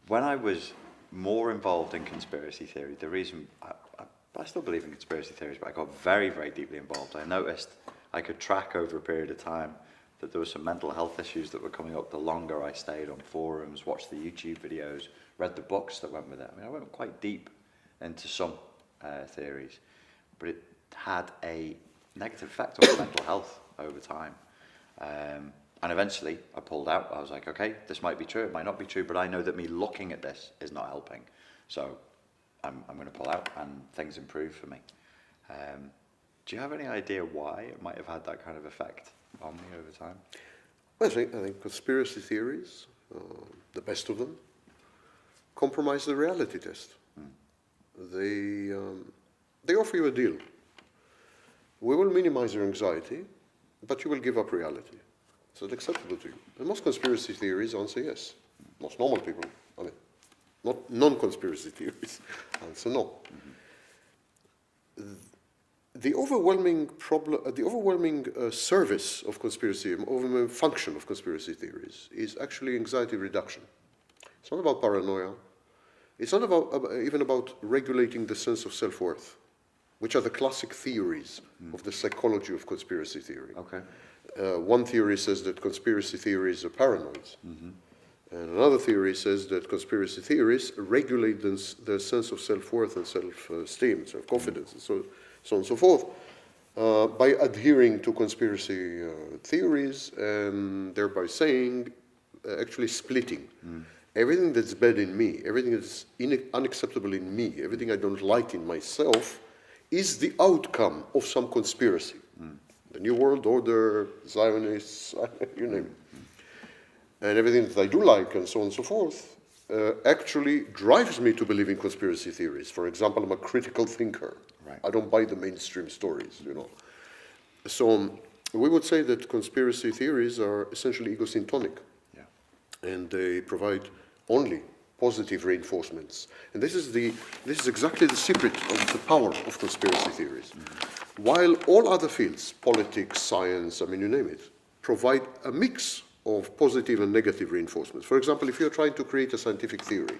when I was more involved in conspiracy theory, the reason I still believe in conspiracy theories, but I got very, very deeply involved. I noticed I could track over a period of time that there were some mental health issues that were coming up the longer I stayed on forums, watched the YouTube videos, read the books that went with it. I mean, I went quite deep into some theories, but it had a negative effect on mental health over time. And eventually I pulled out. I was like, okay, this might be true, it might not be true, but I know that me looking at this is not helping. So I'm going to pull out, and things improve for me. Do you have any idea why it might have had that kind of effect on me over time? I think conspiracy theories, the best of them, compromise the reality test. They offer you a deal. We will minimize your anxiety, but you will give up reality. Is that acceptable to you? And most conspiracy theories answer yes. Most normal people, I mean, not non-conspiracy theories, answer no. The overwhelming problem, the overwhelming service of conspiracy, overwhelming function of conspiracy theories is actually anxiety reduction. It's not about paranoia. It's not even about regulating the sense of self-worth, which are the classic theories of the psychology of conspiracy theory. Okay. One theory says that conspiracy theories are paranoids. And another theory says that conspiracy theories regulate their sense of self-worth and self-esteem, self-confidence, and so on and so forth, by adhering to conspiracy theories and thereby saying, actually splitting. Everything that's bad in me, everything that's unacceptable in me, everything I don't like in myself is the outcome of some conspiracy. The New World Order, Zionists, you name it. And everything that I do like, and so on and so forth, actually drives me to believe in conspiracy theories. For example, I'm a critical thinker. Right. I don't buy the mainstream stories, you know. So we would say that conspiracy theories are essentially egosyntonic. Yeah. And they provide only positive reinforcements. And this is exactly the secret of the power of conspiracy theories. While all other fields, politics, science, I mean, you name it, provide a mix of positive and negative reinforcements. For example, if you're trying to create a scientific theory,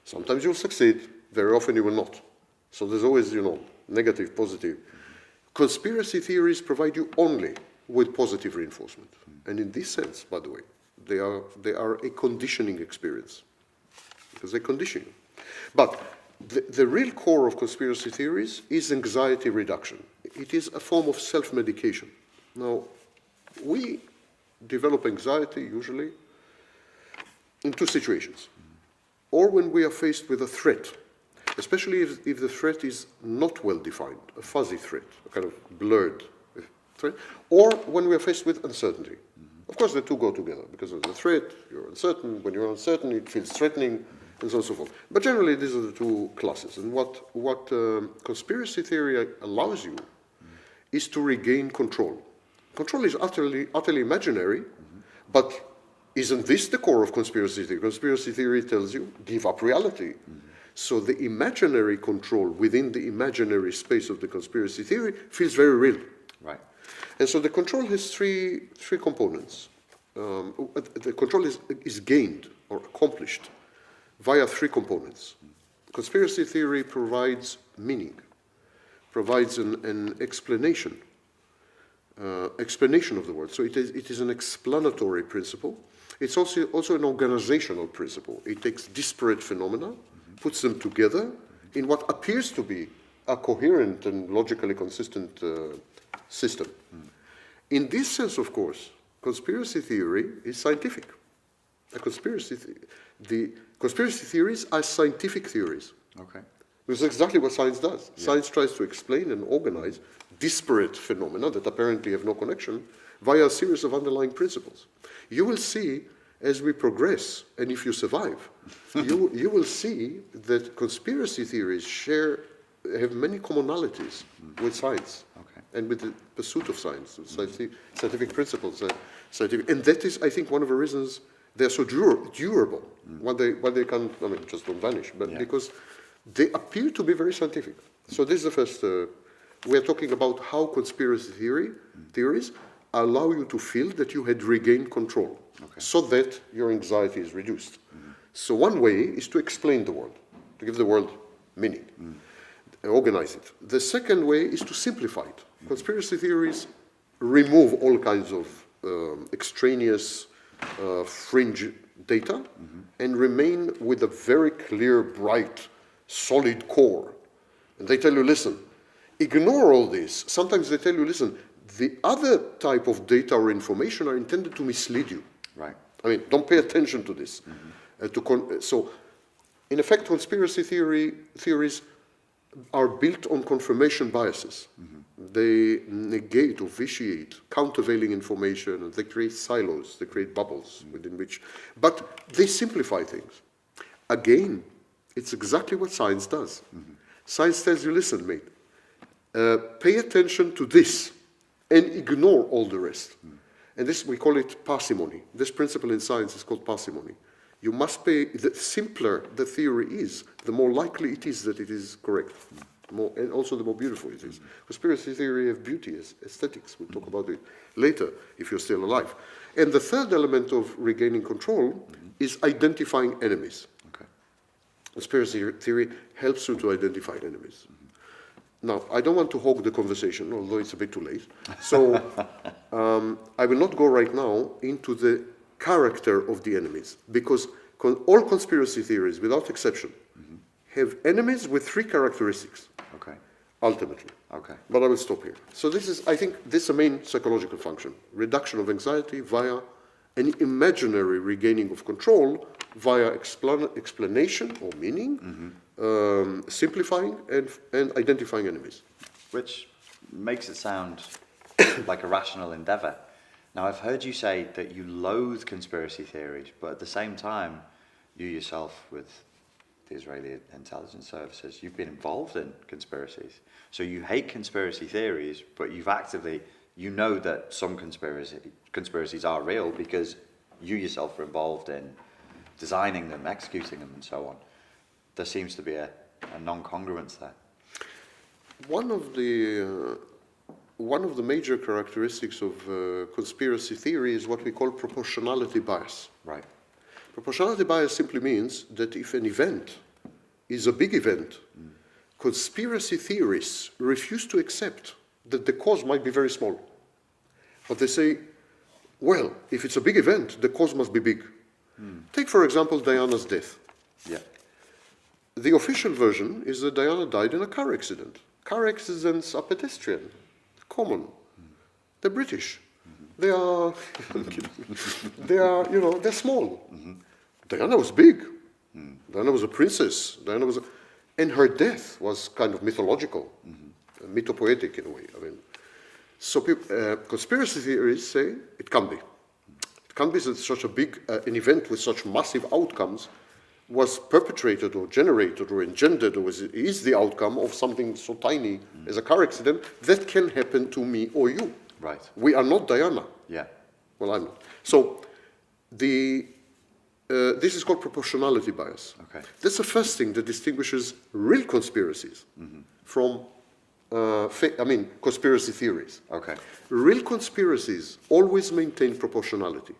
sometimes you'll succeed, very often you will not. So there's always, you know, negative, positive. Conspiracy theories provide you only with positive reinforcement. And in this sense, by the way, they are a conditioning experience, because they condition you. But the real core of conspiracy theories is anxiety reduction. It is a form of self-medication. Now, we develop anxiety usually in two situations. Or when we are faced with a threat, especially if the threat is not well defined, a fuzzy threat, a kind of blurred threat, or when we are faced with uncertainty. Of course, the two go together, because of the threat, you're uncertain. When you're uncertain, it feels threatening, and so on and so forth. But generally, these are the two classes. And what conspiracy theory allows you is to regain control. Control is utterly imaginary, but isn't this the core of conspiracy theory? Conspiracy theory tells you, give up reality. So the imaginary control within the imaginary space of the conspiracy theory feels very real. Right. And so the control has three components. The control is gained or accomplished via three components. Conspiracy theory provides meaning, provides an explanation of the world. So it is an explanatory principle. It's also an organizational principle. It takes disparate phenomena, puts them together in what appears to be a coherent and logically consistent system. In this sense, of course, conspiracy theory is scientific. The conspiracy theories are scientific theories. Okay. This is exactly what science does. Yeah. Science tries to explain and organize disparate phenomena that apparently have no connection via a series of underlying principles. You will see as we progress, and if you survive, you will see that conspiracy theories have many commonalities with science. Okay. And with the pursuit of science, scientific principles. And that is, I think, one of the reasons they're so durable. Why they can't, I mean, just don't vanish, but because they appear to be very scientific. So this is the first, we're talking about how conspiracy theories allow you to feel that you had regained control, so that your anxiety is reduced. So one way is to explain the world, to give the world meaning, organize it. The second way is to simplify it. Conspiracy theories remove all kinds of extraneous fringe data and remain with a very clear, bright, solid core. And they tell you, listen, ignore all this. Sometimes they tell you, listen, the other type of data or information are intended to mislead you. Right. I mean, don't pay attention to this. So, in effect, conspiracy theories are built on confirmation biases. They negate or vitiate countervailing information, and they create silos, they create bubbles within which, but they simplify things. Again, it's exactly what science does. Science tells you, listen, mate, pay attention to this and ignore all the rest. And this, we call it parsimony. This principle in science is called parsimony. You must pay, the simpler the theory is, the more likely it is that it is correct. And also the more beautiful it is. Conspiracy theory have beauty, aesthetics. We'll talk about it later if you're still alive. And the third element of regaining control is identifying enemies. Okay. Conspiracy theory helps you to identify enemies. Now, I don't want to hog the conversation, although it's a bit too late. So I will not go right now into the character of the enemies, because all conspiracy theories, without exception, have enemies with three characteristics. Okay. Ultimately. Okay. But I will stop here. So this is, I think, this is a main psychological function. Reduction of anxiety via an imaginary regaining of control via explanation or meaning, simplifying and identifying enemies. Which makes it sound like a rational endeavor. Now, I've heard you say that you loathe conspiracy theories, but at the same time, you yourself, with the Israeli intelligence services, you've been involved in conspiracies. So you hate conspiracy theories, but you've actively, you know that some conspiracies are real because you yourself were involved in designing them, executing them, and so on. There seems to be a non-congruence there. One of the major characteristics of conspiracy theory is what we call proportionality bias. Right. Proportionality bias simply means that if an event is a big event, conspiracy theorists refuse to accept that the cause might be very small. But they say, well, if it's a big event, the cause must be big. Take, for example, Diana's death. Yeah. The official version is that Diana died in a car accident. Car accidents are pedestrian, common. They're British. They are, they're small. Diana was big. Diana was a princess. And her death was kind of mythological, mythopoetic in a way. I mean, so conspiracy theories say it can be. It can be that such a big, an event with such massive outcomes was perpetrated or generated or engendered or is the outcome of something so tiny as a car accident that can happen to me or you. Right. We are not Diana. Yeah. Well, I'm not. So this is called proportionality bias. Okay. That's the first thing that distinguishes real conspiracies from conspiracy theories. Okay. Real conspiracies always maintain proportionality.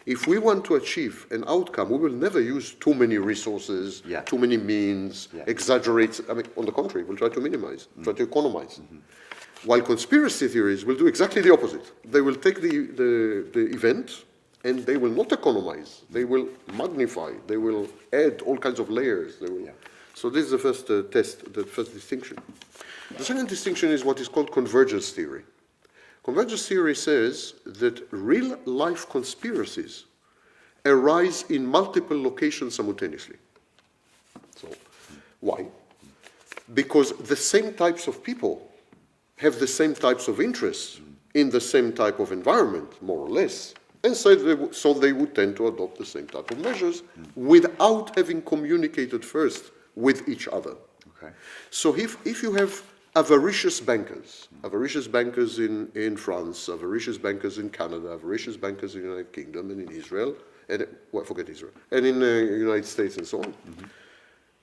If we want to achieve an outcome, we will never use too many resources, too many means, exaggerate. I mean, on the contrary, we'll try to minimize, try to economize. While conspiracy theories will do exactly the opposite. They will take the event and they will not economize. They will magnify. They will add all kinds of layers. They will, So this is the first test, the first distinction. The second distinction is what is called convergence theory. Convergence theory says that real-life conspiracies arise in multiple locations simultaneously. So, why? Because the same types of people have the same types of interests in the same type of environment, more or less, and so they would tend to adopt the same type of measures without having communicated first with each other. Okay. So if you have avaricious bankers in France, avaricious bankers in Canada, avaricious bankers in the United Kingdom and in Israel, and forget Israel, and in the United States and so on,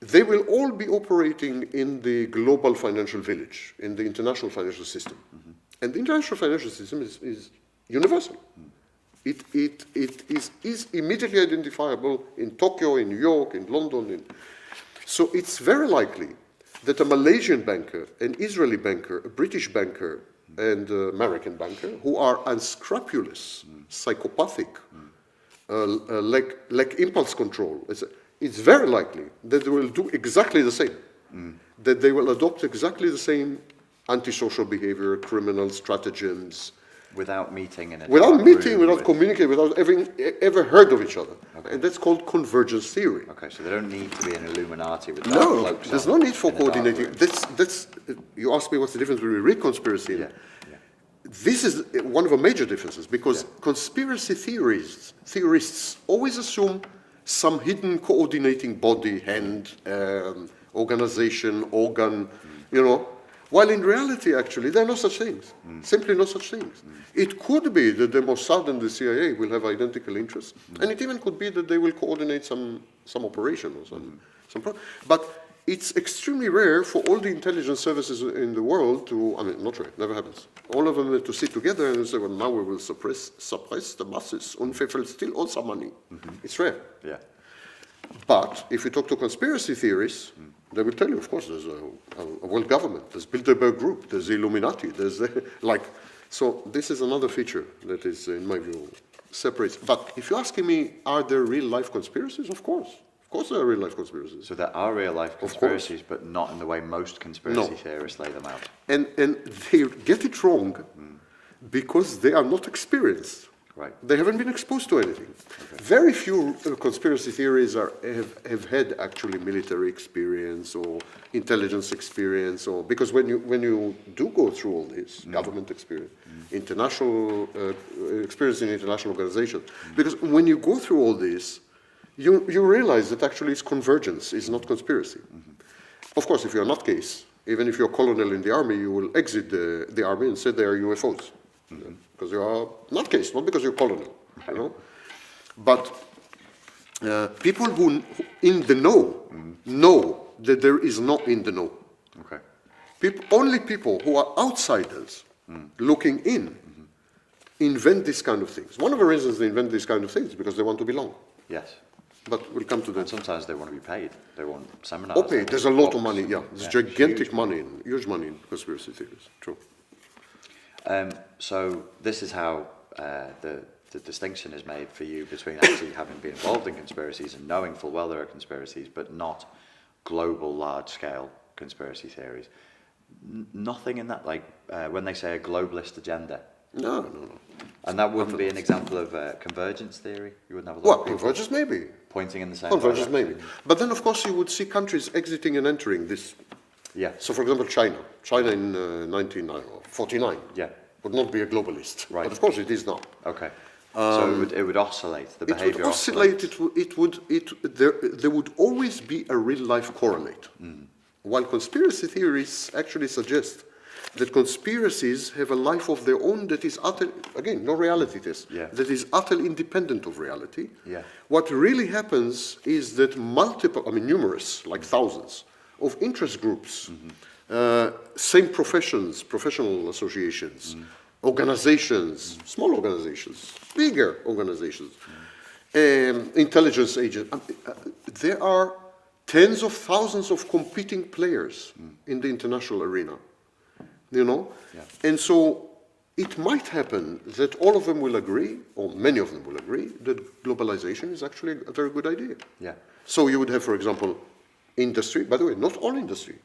they will all be operating in the global financial village, in the international financial system. And the international financial system is universal. It is immediately identifiable in Tokyo, in New York, in London. So it's very likely that a Malaysian banker, an Israeli banker, a British banker, and an American banker, who are unscrupulous, psychopathic, lack impulse control, it's very likely that they will do exactly the same, that they will adopt exactly the same antisocial behavior, criminal stratagems, without meeting in a without dark meeting, room without communicating, without having ever heard of each other. Okay. And that's called convergence theory. Okay, so they don't need to be an Illuminati with dark No, cloaks there's on no need for in a dark coordinating. room. That's you asked me what's the difference between real conspiracy. Yeah, yeah. This is one of the major differences, because conspiracy theorists always assume some hidden coordinating body, hand, organization, organ, while in reality, actually, there are no such things. Simply no such things. It could be that the Mossad and the CIA will have identical interests, and it even could be that they will coordinate some operation or but it's extremely rare for all the intelligence services in the world to, not rare, never happens. All of them to sit together and say, well, now we will suppress the masses, und wir will steal all some money. It's rare. Yeah. But if you talk to conspiracy theorists, they will tell you, of course, there's a world government, there's Bilderberg Group, there's the Illuminati, there's so this is another feature that is, in my view, separates. But if you're asking me, are there real-life conspiracies? Of course. Of course there are real-life conspiracies. So there are real-life conspiracies, but not in the way most conspiracy theorists lay them out. And they get it wrong because they are not experienced. Right. They haven't been exposed to anything. Okay. Very few conspiracy theories have had actually military experience or intelligence experience, or because when you do go through all this, government experience, international experience in international organizations, because when you go through all this, you realize that actually it's convergence, it's not conspiracy. Of course, if you're a nutcase, even if you're a colonel in the army, you will exit the army and say they are UFOs. Because you are nutcase, not because you're colonel, But people who in the know that there is no in the know. Okay. Only people who are outsiders looking in invent these kind of things. One of the reasons they invent these kind of things is because they want to belong. Yes. But we'll come to that. And sometimes they want to be paid. They want seminars. Okay, there's a lot of money, There's gigantic money, huge money in conspiracy theories. True. So this is how the distinction is made for you between actually having been involved in conspiracies and knowing full well there are conspiracies, but not global, large-scale conspiracy theories. Nothing in that, like when they say a globalist agenda. No. And that wouldn't be an example of convergence theory? You wouldn't have a lot of people convergence maybe. Pointing in the same Convergence direction. maybe. But then, of course, you would see countries exiting and entering this. Yeah. So, for example, China in 1949 would not be a globalist. Right. But of course it is now. Okay. So it would oscillate, the behavior It would oscillate, there would always be a real-life correlate. While conspiracy theories actually suggest that conspiracies have a life of their own that is again, no reality test, that is utterly independent of reality. Yeah. What really happens is that numerous, like thousands, of interest groups, same professions, professional associations, organizations, small organizations, bigger organizations, intelligence agents. There are tens of thousands of competing players in the international arena, And so it might happen that all of them will agree, or many of them will agree, that globalization is actually a very good idea. Yeah. So you would have, for example, industry, by the way, not all industry.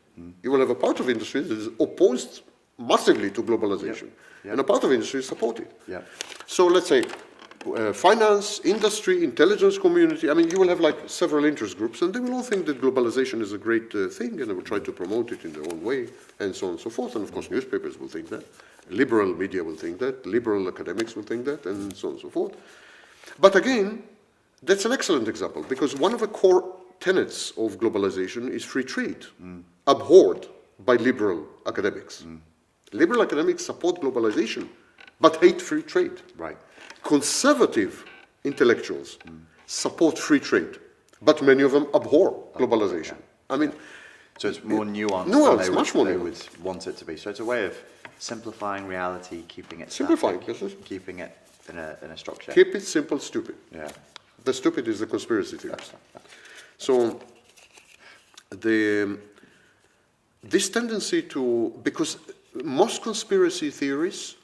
You will have a part of industry that is opposed massively to globalization, and a part of industry is supported. Yeah. So let's say finance, industry, intelligence community, you will have like several interest groups, and they will all think that globalization is a great thing, and they will try to promote it in their own way, and so on and so forth. And of course, newspapers will think that, liberal media will think that, liberal academics will think that, and so on and so forth. But again, that's an excellent example, because one of the core tenets of globalization is free trade, abhorred by liberal academics. Liberal academics support globalization, but hate free trade. Right. Conservative intellectuals support free trade, but many of them abhor globalization. So it's more nuanced than they would want it to be. So it's a way of simplifying reality, keeping it static, keeping it in a structure. Keep it simple, stupid. Yeah. The stupid is the conspiracy theorist. So this tendency to, because most conspiracy theories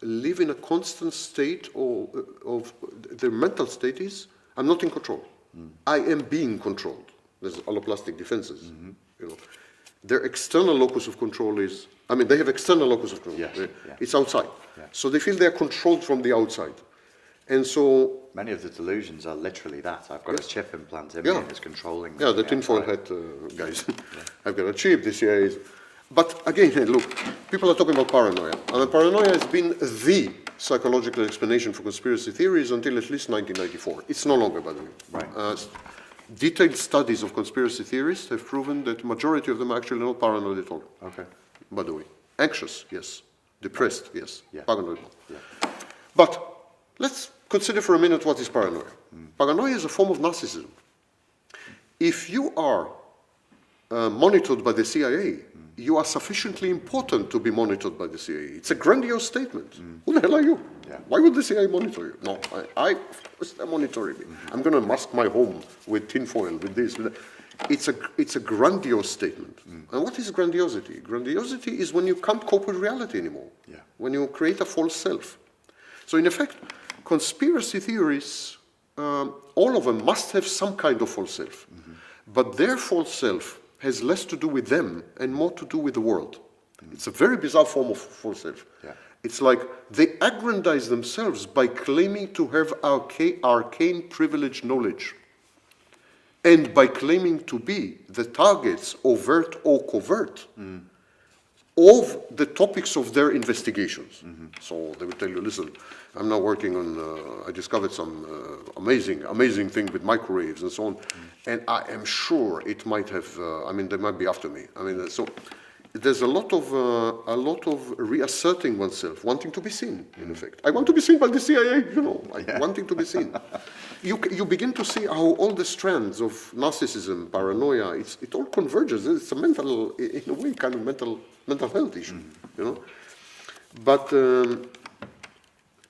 live in a constant state of their mental state is, I'm not in control. I am being controlled. There's alloplastic defenses. You know. Their external locus of control is, I mean, they have external locus of control. Yes. It's outside. Yeah. So they feel they're controlled from the outside. And so... Many of the delusions are literally that. I've got a chip implanted in me and it's controlling me. Yeah, the tinfoil hat guys. I've got a chip, the CIA is... But again, look, people are talking about paranoia. And paranoia has been the psychological explanation for conspiracy theories until at least 1994. It's no longer, by the way. Right. Detailed studies of conspiracy theorists have proven that the majority of them are actually not paranoid at all. Okay. By the way. Anxious, yes. Depressed, yes. Yeah. Paranoid, no. Yeah. But let's consider for a minute what is paranoia. Paranoia is a form of narcissism. If you are monitored by the CIA, you are sufficiently important to be monitored by the CIA. It's a grandiose statement. Who the hell are you? Yeah. Why would the CIA monitor you? No, they're monitoring me. I'm going to mask my home with tinfoil, with this, with that. It's a grandiose statement. And what is grandiosity? Grandiosity is when you can't cope with reality anymore. Yeah. When you create a false self. So in effect, conspiracy theories, all of them must have some kind of false self. But their false self has less to do with them and more to do with the world. It's a very bizarre form of false self. Yeah. It's like they aggrandize themselves by claiming to have arcane privileged knowledge and by claiming to be the targets, overt or covert, of the topics of their investigations. So they will tell you, listen, I'm now working on, I discovered some amazing thing with microwaves and so on, and I am sure it might have, I mean, they might be after me. I mean, so there's a lot of reasserting oneself, wanting to be seen, in effect. I want to be seen by the CIA, you know, wanting to be seen. You begin to see how all the strands of narcissism, paranoia, it all converges. It's a mental, in a way, kind of mental health issue, you know. But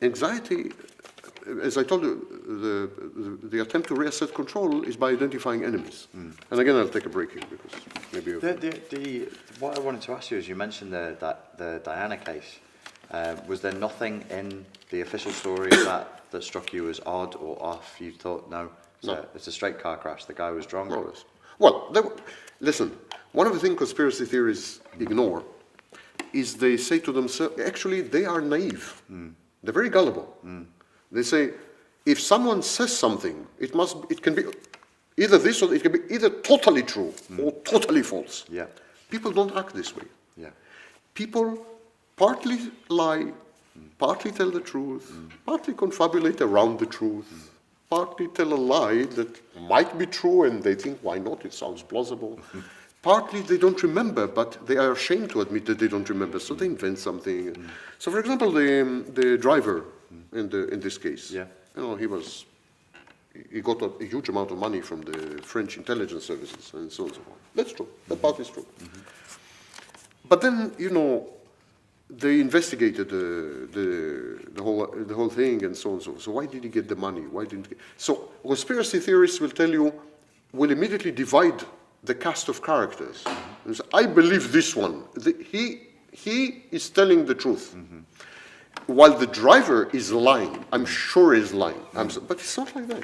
anxiety, as I told you, the attempt to reassert control is by identifying enemies. And again, I'll take a break here because maybe... What I wanted to ask you is, you mentioned the Diana case. Was there nothing in the official story that struck you as odd or off? You thought, no, it's a straight car crash, the guy was drunk? More or less. Well, listen, one of the things conspiracy theories ignore is they say to themselves, actually, they are naive. They're very gullible. They say, if someone says something, it can be either this or it can be either totally true or totally false. Yeah. People don't act this way. Yeah. People partly lie, partly tell the truth, partly confabulate around the truth, partly tell a lie that might be true and they think, why not, it sounds plausible. Partly they don't remember, but they are ashamed to admit that they don't remember, so they invent something. So for example, the driver in this case, you know, he got a huge amount of money from the French intelligence services and so on and so forth. That's true, that part is true. But then, you know, they investigated the whole thing and so on and so forth. So why did he get the money? Why didn't he? So conspiracy theorists will tell you, will immediately divide the cast of characters. And say, I believe this one. He is telling the truth. While the driver is lying. I'm sure he's lying. But it's not like that.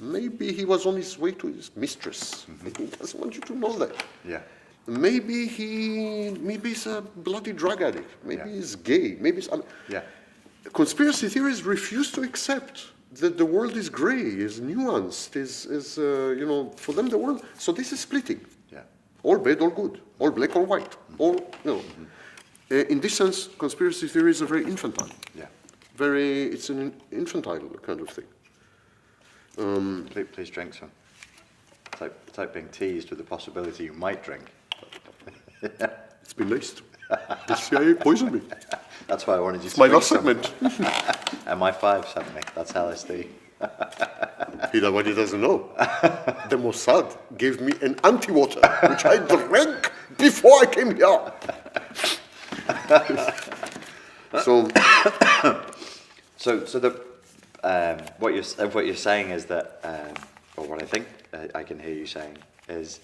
Maybe he was on his way to his mistress. He doesn't want you to know that. Yeah. Maybe he's a bloody drug addict. Maybe he's gay. Maybe conspiracy theories refuse to accept that the world is gray, is nuanced, is you know, for them the world. So this is splitting. Yeah. All bad, all good, all black, all white, all, you know. In this sense, conspiracy theories are very infantile. Yeah. It's an infantile kind of thing. Please drink some. It's like being teased with the possibility you might drink. It's been laced. The CIA poisoned me. That's why I wanted you it's to my drink last some. segment. MI5 sent me. That's LSD. What he doesn't know. The Mossad gave me an anti-water, which I drank before I came here. What you're saying is that, or what I think I can hear you saying is,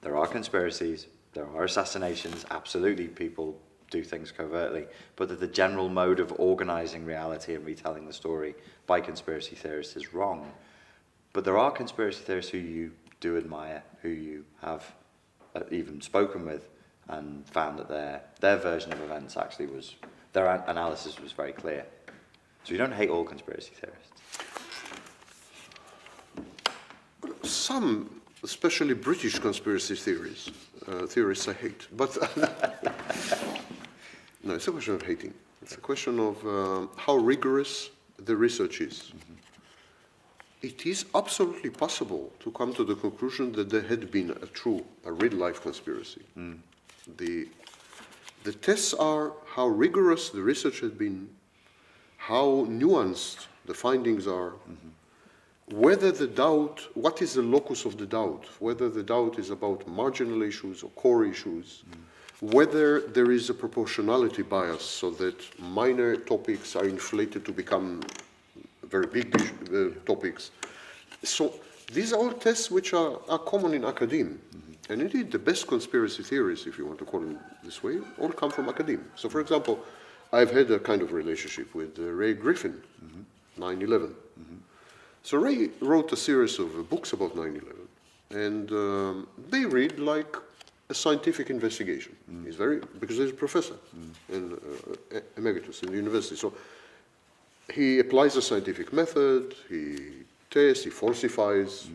there are conspiracies, there are assassinations. Absolutely, people do things covertly, but that the general mode of organising reality and retelling the story by conspiracy theorists is wrong. But there are conspiracy theorists who you do admire, who you have even spoken with, and found that their version of events actually was, their analysis was very clear. So you don't hate all conspiracy theorists? Some, especially British conspiracy theorists I hate. But no, it's a question of hating. It's a question of how rigorous the research is. It is absolutely possible to come to the conclusion that there had been a real-life conspiracy. The tests are how rigorous the research had been, how nuanced the findings are, whether the doubt, what is the locus of the doubt, whether the doubt is about marginal issues or core issues, whether there is a proportionality bias so that minor topics are inflated to become very big topics. So these are all tests which are common in academia. And indeed, the best conspiracy theories, if you want to call them this way, all come from academia. So for example, I've had a kind of relationship with Ray Griffin, 9/11. So Ray wrote a series of books about 9/11, and they read like a scientific investigation. He's because he's a professor and emeritus in the university. So he applies a scientific method, he tests, he falsifies.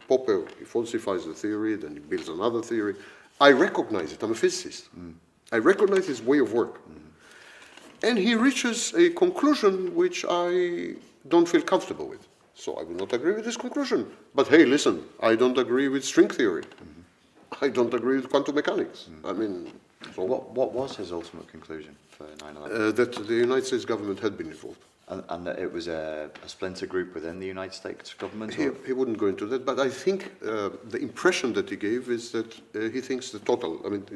Popper, he falsifies the theory, then he builds another theory. I recognize it, I'm a physicist. I recognize his way of work. And he reaches a conclusion which I don't feel comfortable with. So I will not agree with this conclusion. But hey, listen, I don't agree with string theory. I don't agree with quantum mechanics. I mean, so What was his ultimate conclusion for 9/11? that the United States government had been involved. And that it was a splinter group within the United States government? He wouldn't go into that, but I think the impression that he gave is that he thinks the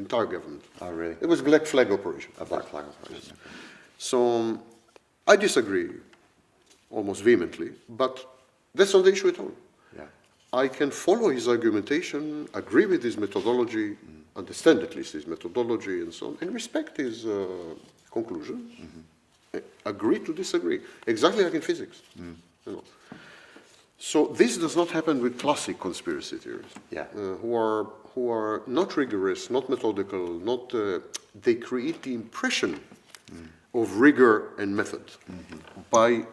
entire government. Oh, really? It was a black flag operation. A black flag operation. Yes. So I disagree almost vehemently, but that's not the issue at all. Yeah. I can follow his argumentation, agree with his methodology, understand at least his methodology and so on, and respect his conclusions. Agree to disagree, exactly like in physics. You know. So this does not happen with classic conspiracy theories, who are not rigorous, not methodical, they create the impression of rigor and method by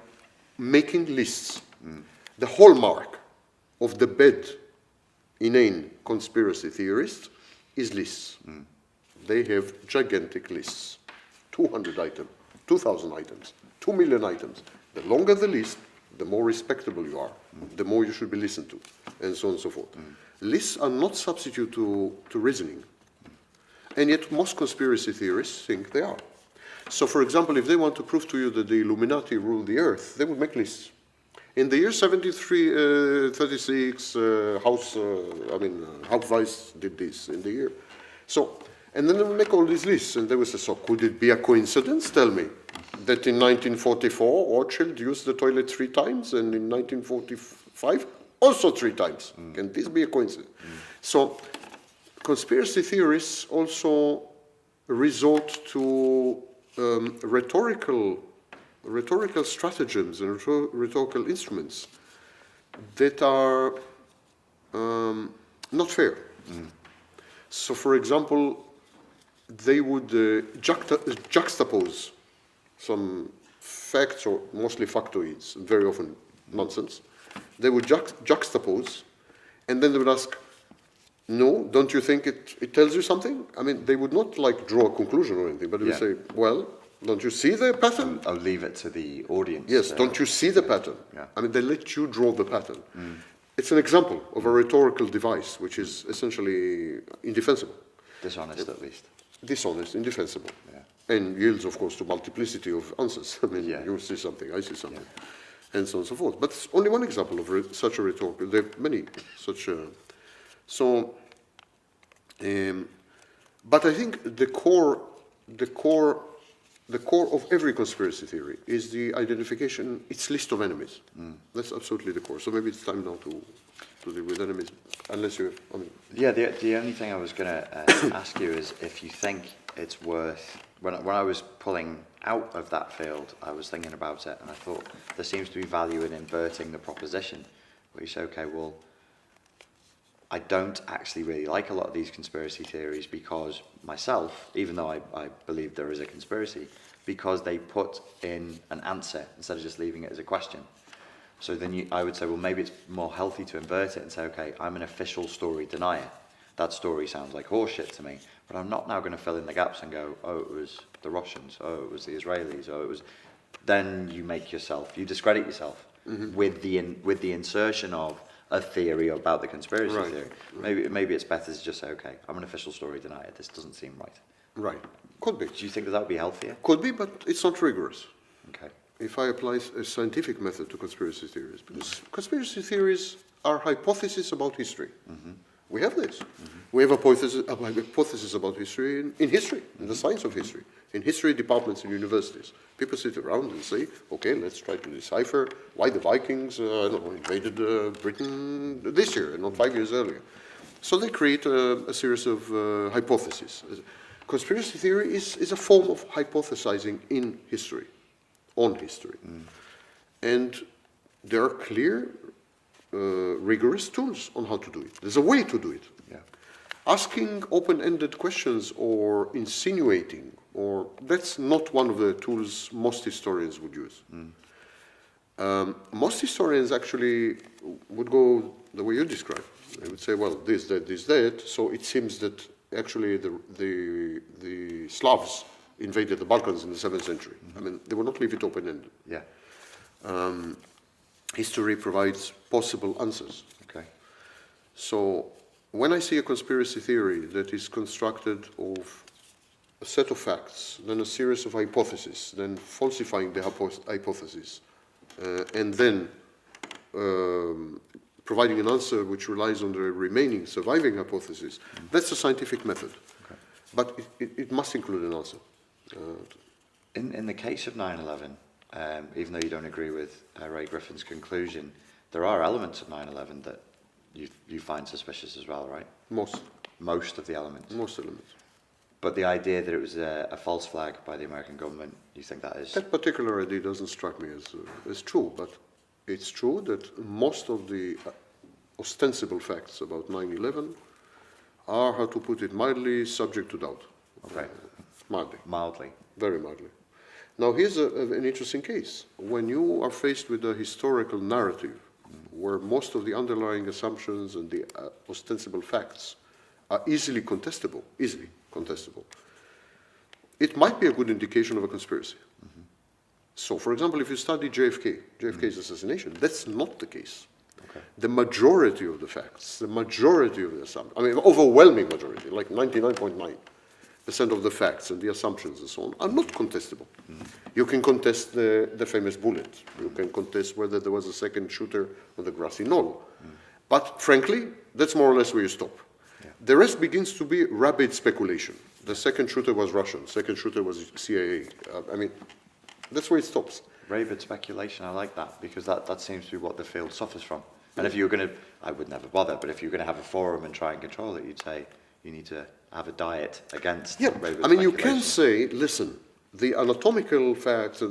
making lists. The hallmark of the bad, inane conspiracy theorist is lists. They have gigantic lists, 200 items. 2,000 items, 2 million items. The longer the list, the more respectable you are, the more you should be listened to, and so on and so forth. Lists are not substitute to reasoning, and yet most conspiracy theorists think they are. So, for example, if they want to prove to you that the Illuminati rule the earth, they would make lists. In the year 36, Hauptweis did this in the year. So, and then they would make all these lists, and they would say, so could it be a coincidence, tell me, that in 1944 Orchard used the toilet 3 times, and in 1945 also 3 times? Can this be a coincidence? So conspiracy theorists also resort to rhetorical stratagems and rhetorical instruments that are not fair. So, for example, they would juxtapose some facts, or mostly factoids, very often nonsense. They would juxtapose, and then they would ask, no, don't you think it tells you something? I mean, they would not like draw a conclusion or anything, but they would say, well, don't you see the pattern? I'll leave it to the audience. Yes, don't you see the pattern? I mean, they let you draw the pattern. It's an example of a rhetorical device which is essentially indefensible. Dishonest, at least. Dishonest, indefensible. And yields, of course, to multiplicity of answers. I mean, you see something, I see something, and so on and so forth. But it's only one example of such a rhetorical. There are many such. But I think the core the core of every conspiracy theory is the identification, its list of enemies. That's absolutely the core. So maybe it's time now to deal with enemies, unless you, I mean. Yeah, the only thing I was going to ask you is if you think it's worth, when I was pulling out of that field, I was thinking about it, and I thought there seems to be value in inverting the proposition, where you say, okay, well, I don't actually really like a lot of these conspiracy theories because myself, even though I believe there is a conspiracy, because they put in an answer instead of just leaving it as a question. So then I would say, well, maybe it's more healthy to invert it and say, okay, I'm an official story denier. That story sounds like horseshit to me, but I'm not now going to fill in the gaps and go, oh, it was the Russians, oh, it was the Israelis, oh, it was... Then you discredit yourself with the insertion of a theory about the conspiracy theory. Right. Maybe it's better to just say, okay, I'm an official story denier. This doesn't seem right. Right. Could be. Do you think that would be healthier? Could be, but it's not rigorous. Okay. If I apply a scientific method to conspiracy theories, because conspiracy theories are hypotheses about history. We have this. We have a hypothesis about history in history, in the science of history, in history departments in universities. People sit around and say, okay, let's try to decipher why the Vikings invaded Britain this year and not 5 years earlier. So they create a series of hypotheses. Conspiracy theory is a form of hypothesizing in history, on history. And there are clear, rigorous tools on how to do it. There's a way to do it. Yeah. Asking open-ended questions or insinuating, or that's not one of the tools most historians would use. Most historians actually would go the way you described. They would say, well, this, that, so it seems that actually the Slavs invaded the Balkans in the 7th century. I mean, they would not leave it open-ended. Yeah. History provides possible answers. Okay. So when I see a conspiracy theory that is constructed of a set of facts, then a series of hypotheses, then falsifying the hypothesis, and then providing an answer which relies on the remaining surviving hypothesis, that's a scientific method. Okay. But it must include an answer. In the case of 9/11, even though you don't agree with Ray Griffin's conclusion, there are elements of 9/11 that you find suspicious as well, right? Most of the elements. Most elements. But the idea that it was a false flag by the American government, you think that is... That particular idea doesn't strike me as true, but it's true that most of the ostensible facts about 9/11 are, how to put it mildly, subject to doubt. Okay. Mildly. Mildly. Very mildly. Now, here's an interesting case. When you are faced with a historical narrative where most of the underlying assumptions and the ostensible facts are easily contestable, it might be a good indication of a conspiracy. So, for example, if you study JFK's assassination, that's not the case. Okay. The majority of the facts, the majority of the assumptions, I mean, overwhelming majority, like 99.9% of the facts and the assumptions and so on, are not contestable. You can contest the famous bullet. You can contest whether there was a second shooter on the grassy knoll. But frankly, that's more or less where you stop. Yeah. The rest begins to be rabid speculation. The second shooter was Russian. Second shooter was CIA. I mean, that's where it stops. Rabid speculation, I like that, because that seems to be what the field suffers from. And if you were going to, I would never bother, but if you're going to have a forum and try and control it, you'd say you need to have a diet against rabid I mean, you speculation. can say, listen, the anatomical facts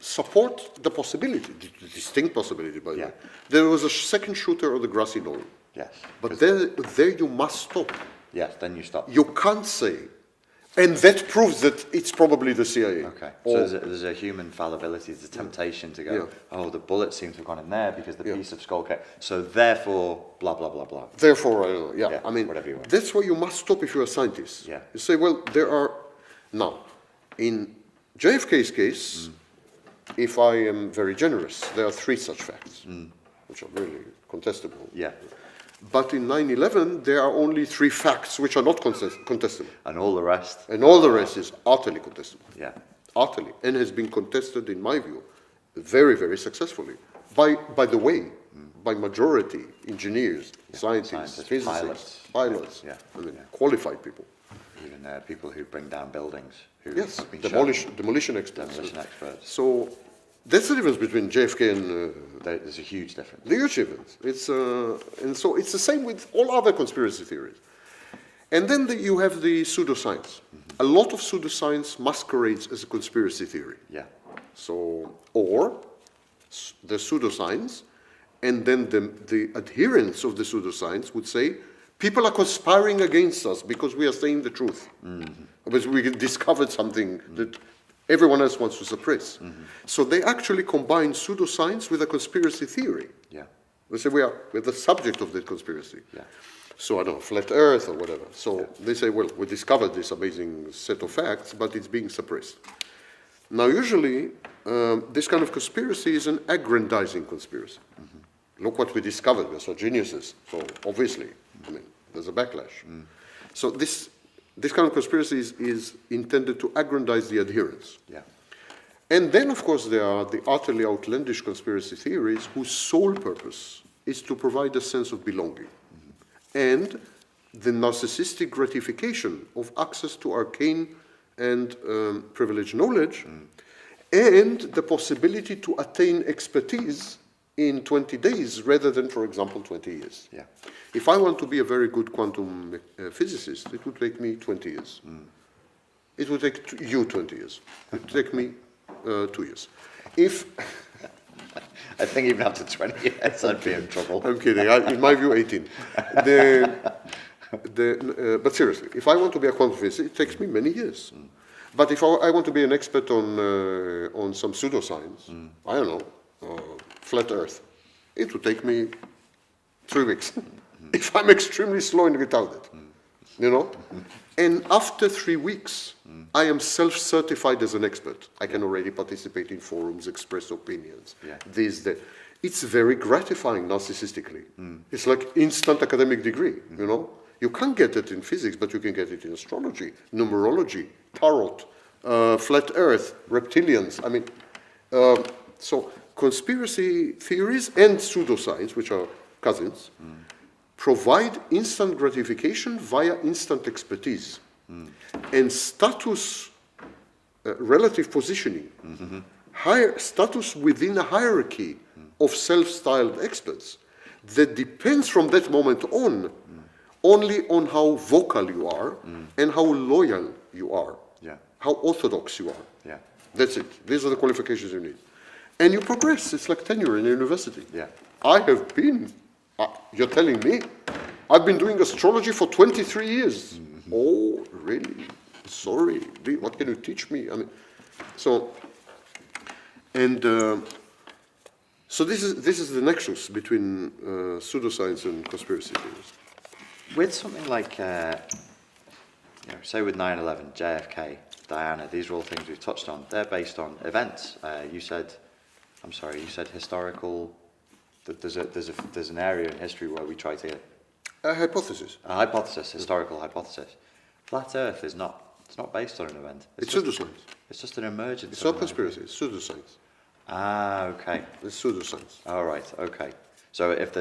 support the possibility, the distinct possibility, by the way. There was a second shooter on the grassy knoll. Yes. But there you must stop. Yes, then you stop. You can't say, and that proves that it's probably the CIA. Okay. Or, So there's a human fallibility, there's a temptation to go, oh, the bullet seems to have gone in there because the piece of skull came. So therefore, blah, blah, blah, blah. Therefore, I don't know. I mean, whatever you want. that's where you must stop if you're a scientist. Yeah. You say, well, there are, now, in JFK's case, if I am very generous, there are 3 such facts, which are really contestable. Yeah. But in 9/11, there are only 3 facts which are not contestable. And all the rest. And all the rest is utterly contestable. Yeah. Utterly. And has been contested, in my view, very, very successfully. By the way, by majority engineers, scientists, physicists, pilots. Yeah. I mean, qualified people. Even people who bring down buildings. Who Yes, have been demolition experts. demolition experts. So that's the difference between JFK and There's a huge difference. the huge difference. And so it's the same with all other conspiracy theories. And then you have the pseudoscience. A lot of pseudoscience masquerades as a conspiracy theory. Yeah. So, or the pseudoscience, and then the adherents of the pseudoscience would say, people are conspiring against us because we are saying the truth. Because we discovered something that everyone else wants to suppress. So they actually combine pseudoscience with a conspiracy theory. Yeah. They say we're the subject of that conspiracy. Yeah. So I don't know, flat Earth or whatever. So they say, well, we discovered this amazing set of facts, but it's being suppressed. Now, usually, this kind of conspiracy is an aggrandizing conspiracy. Look what we discovered, we're so geniuses. So obviously, I mean, there's a backlash. So this kind of conspiracy is intended to aggrandize the adherents. Yeah. And then, of course, there are the utterly outlandish conspiracy theories whose sole purpose is to provide a sense of belonging and the narcissistic gratification of access to arcane and privileged knowledge and the possibility to attain expertise in 20 days rather than, for example, 20 years. Yeah. If I want to be a very good quantum physicist, it would take me 20 years. It would take you 20 years. It would take me 2 years. If I think even after 20 years, I'd be in trouble. I'm kidding. In my view, 18. But seriously, if I want to be a quantum physicist, it takes me many years. But if I want to be an expert on some pseudoscience, I don't know, flat Earth, it would take me 3 weeks. If I'm extremely slow in without it, you know? And after 3 weeks, I am self-certified as an expert. I can already participate in forums, express opinions, this, that. It's very gratifying narcissistically. It's like instant academic degree, you know? You can't get it in physics, but you can get it in astrology, numerology, tarot, flat Earth, reptilians. I mean, so conspiracy theories and pseudoscience, which are cousins, provide instant gratification via instant expertise. And status, relative positioning, higher status within a hierarchy of self-styled experts that depends from that moment on only on how vocal you are and how loyal you are, how orthodox you are. Yeah. That's it. These are the qualifications you need. And you progress. It's like tenure in a university. Yeah. I have been, you're telling me, I've been doing astrology for 23 years. Oh, really? Sorry. What can you teach me? I mean, so, and so this is the nexus between pseudoscience and conspiracy theories. With something like, say with 9/11, JFK, Diana, these are all things we've touched on. They're based on events. You said historical. That there's an area in history where we try to. A hypothesis. A hypothesis, historical hypothesis. Flat Earth is not. It's not based on an event. It's pseudoscience. It's just an emergence. It's not conspiracy. It's pseudoscience. Ah, okay. It's pseudoscience. All right. Okay. So if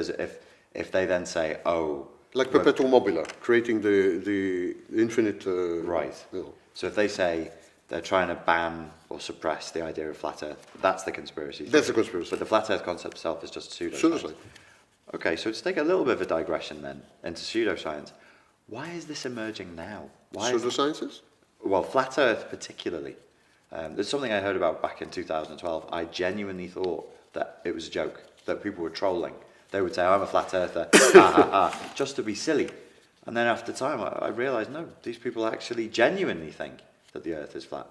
they then say, oh. Like perpetuum mobile, creating the infinite. Right. You know. So if they say they're trying to ban or suppress the idea of flat Earth, that's the conspiracy. That's the conspiracy. But the flat Earth concept itself is just pseudoscience. Pseudoscience. Okay, so to take a little bit of a digression then into pseudoscience, why is this emerging now? Why Pseudosciences? Well, flat Earth particularly. There's something I heard about back in 2012. I genuinely thought that it was a joke, that people were trolling. They would say, I'm a flat earther, just to be silly. And then after time, I realised, no, these people actually genuinely think that the earth is flat.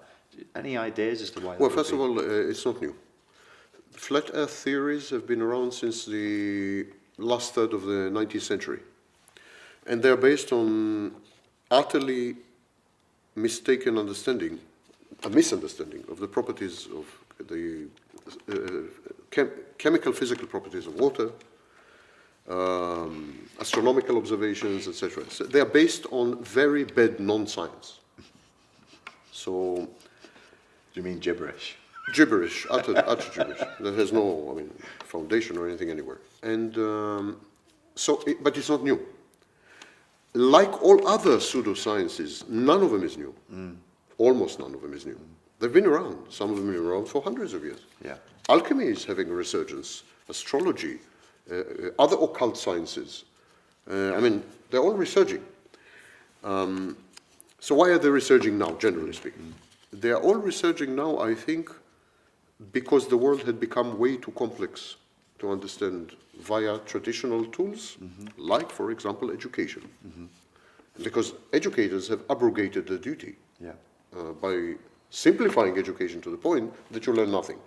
Any ideas as to why? Well, first of all, it's not new. Flat earth theories have been around since the last third of the 19th century. And they're based on utterly mistaken understanding, a misunderstanding of the properties of the chemical, physical properties of water, astronomical observations, etc. So they are based on very bad non-science. So, do you mean gibberish? Gibberish, utter gibberish. That has no, foundation or anything anywhere. And but it's not new. like all other pseudosciences, none of them is new. Almost none of them is new. They've been around. Some of them have been around for hundreds of years. Yeah. Alchemy is having a resurgence. Astrology, other occult sciences. I mean, they're all resurging. So why are they resurging now, generally speaking? They are all resurging now, I think, because the world had become way too complex to understand via traditional tools, like, for example, education. Because educators have abrogated their duty by simplifying education to the point that you learn nothing,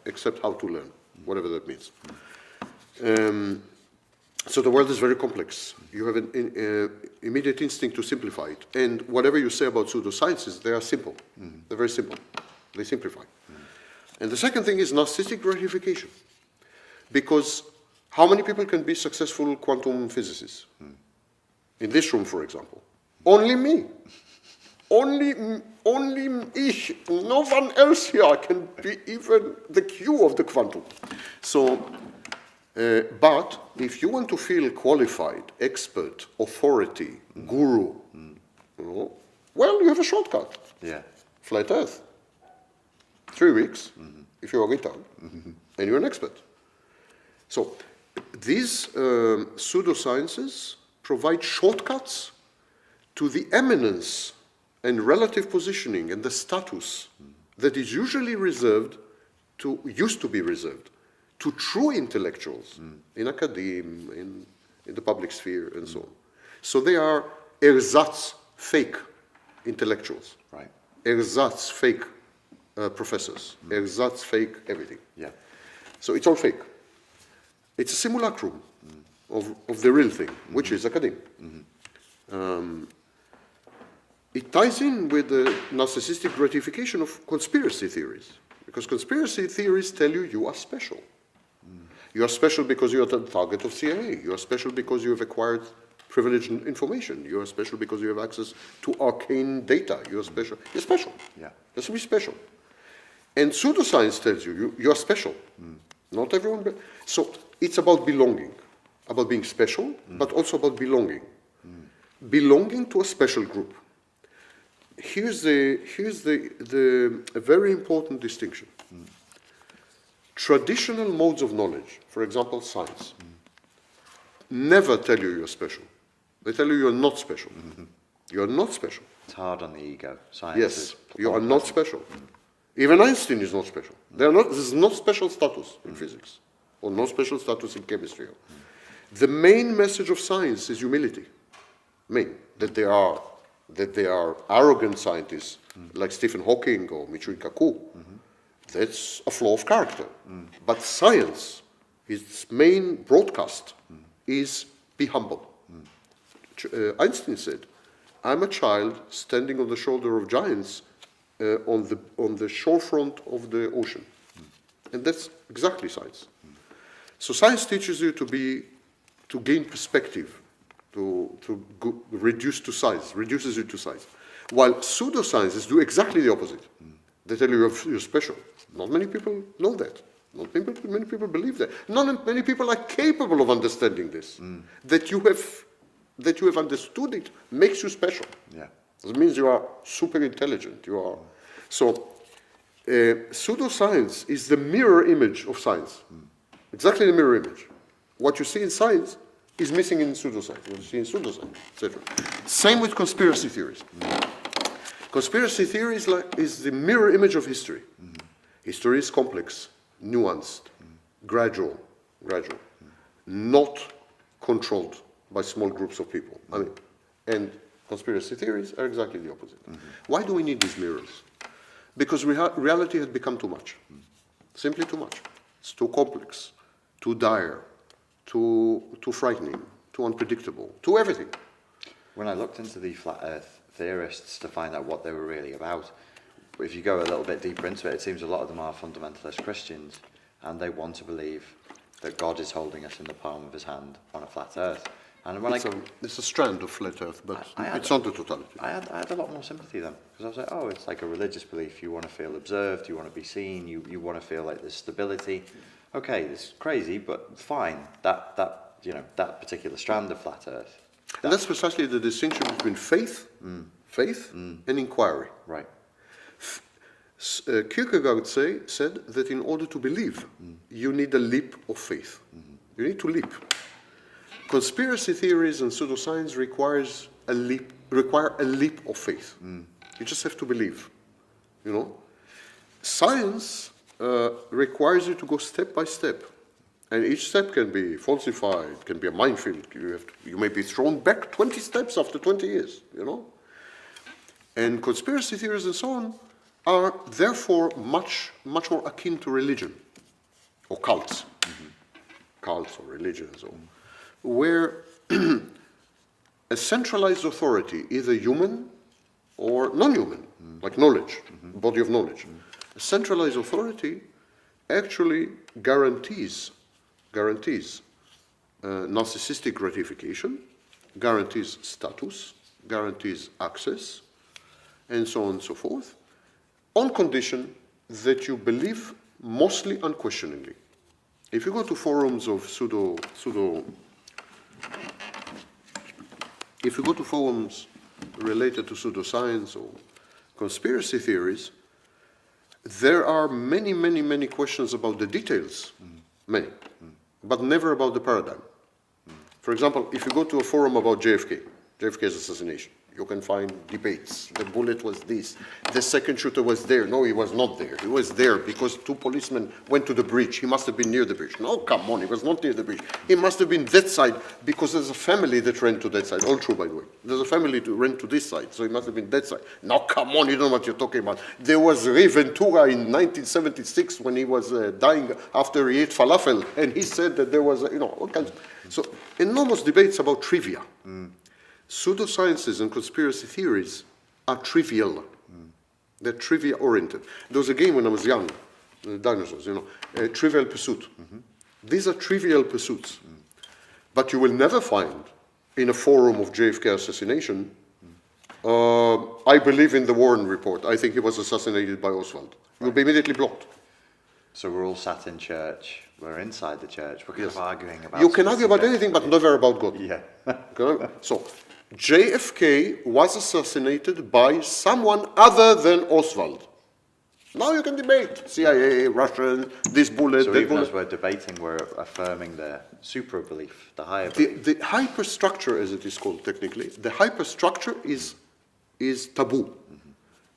except how to learn, whatever that means. So the world is very complex. You have an immediate instinct to simplify it. And whatever you say about pseudosciences, they are simple. They're very simple. They simplify. And the second thing is narcissistic gratification. Because how many people can be successful quantum physicists? In this room, for example. Only me. Only ich. No one else here can be even the Q of the quantum. So, but if you want to feel qualified, expert, authority, guru, you know, well, you have a shortcut. Yeah. Flat Earth. 3 weeks, if you're a retard, and you're an expert. So these pseudosciences provide shortcuts to the eminence and relative positioning and the status that is usually used to be reserved to true intellectuals in academia, in the public sphere, and so on. So they are ersatz, fake intellectuals. Right. Ersatz, fake professors. Ersatz, fake everything. Yeah. So it's all fake. It's a simulacrum of the real thing, which is academia. It ties in with the narcissistic gratification of conspiracy theories, because conspiracy theories tell you you are special. You are special because you are the target of CIA. You are special because you have acquired privileged information. You are special because you have access to arcane data. You are special. You're special. Yeah. That's to be special. And pseudoscience tells you you are special. Not everyone. So it's about belonging, about being special, but also about belonging. Belonging to a special group. Here's a very important distinction. Traditional modes of knowledge, for example, science, never tell you you're special. They tell you you're not special. You're not special. It's hard on the ego. Science Yes, you are not special. Even Einstein is not special. There's no special status in physics, or no special status in chemistry. The main message of science is humility. That they are arrogant scientists like Stephen Hawking or Michio Kaku. That's a flaw of character. But science, its main broadcast, is be humble. Einstein said, I'm a child standing on the shoulder of giants on the shorefront of the ocean. And that's exactly science. So science teaches you to gain perspective, reduces you to size. While pseudosciences do exactly the opposite. They tell you you're special. Not many people know that. Not many people believe that. Not many people are capable of understanding this. That you have understood it makes you special. Yeah. It means you are super intelligent. So pseudoscience is the mirror image of science. Exactly the mirror image. What you see in science is missing in pseudoscience. What you see in pseudoscience, etc. Same with conspiracy theories. Conspiracy theory is the mirror image of history. History is complex, nuanced, gradual, not controlled by small groups of people. And conspiracy theories are exactly the opposite. Why do we need these mirrors? Because reality has become too much. Simply too much. It's too complex, too dire, too frightening, too unpredictable, too everything. When I looked into the flat earth theorists to find out what they were really about, if you go a little bit deeper into it, it seems a lot of them are fundamentalist Christians, and they want to believe that God is holding us in the palm of his hand on a flat earth. And when it's a strand of flat earth, but it's not the totality. I had a lot more sympathy then, because I was like, oh, it's like a religious belief. You want to feel observed, you want to be seen, you want to feel like there's stability. Okay, it's crazy, but fine. That particular strand of flat earth And that's precisely the distinction between faith, and inquiry. Right. Kierkegaard said that in order to believe, you need a leap of faith. You need to leap. Conspiracy theories and pseudoscience require a leap of faith. You just have to believe. You know, science requires you to go step by step, and each step can be falsified, can be a minefield. You may be thrown back 20 steps after 20 years. You know, and conspiracy theories and so on are therefore much more akin to religion or cults, cults or religions, or where a centralized authority, either human or non-human, like knowledge, body of knowledge, a centralized authority actually guarantees narcissistic gratification, guarantees status, guarantees access, and so on and so forth, on condition that you believe mostly unquestioningly. If you go to forums of if you go to forums related to pseudoscience or conspiracy theories, there are many questions about the details, but never about the paradigm. For example, if you go to a forum about JFK's assassination, you can find debates. The bullet was this. The second shooter was there. No, he was not there. He was there because two policemen went to the bridge. He must have been near the bridge. No, come on, he was not near the bridge. He must have been that side because there's a family that ran to that side. All true, by the way. There's a family to ran to this side, so he must have been that side. Now, come on, you don't know what you're talking about. There was Ray Ventura in 1976 when he was dying after he ate falafel, and he said that there was, all kinds of... So, enormous debates about trivia. Pseudosciences and conspiracy theories are trivial. They're trivia-oriented. There was a game when I was young, dinosaurs, Trivial Pursuit. These are trivial pursuits. But you will never find in a forum of JFK assassination, I believe in the Warren report. I think he was assassinated by Oswald. You'll be immediately blocked. So we're all sat in church, we're inside the church, we're kind of arguing about... You can argue about anything, but never about God. Yeah. So, JFK was assassinated by someone other than Oswald. Now you can debate. CIA, Russian, this bullet, so that even bullet. as we're debating, we're affirming the supra-belief, the higher belief. The hyperstructure, as it is called technically, the hyperstructure is taboo,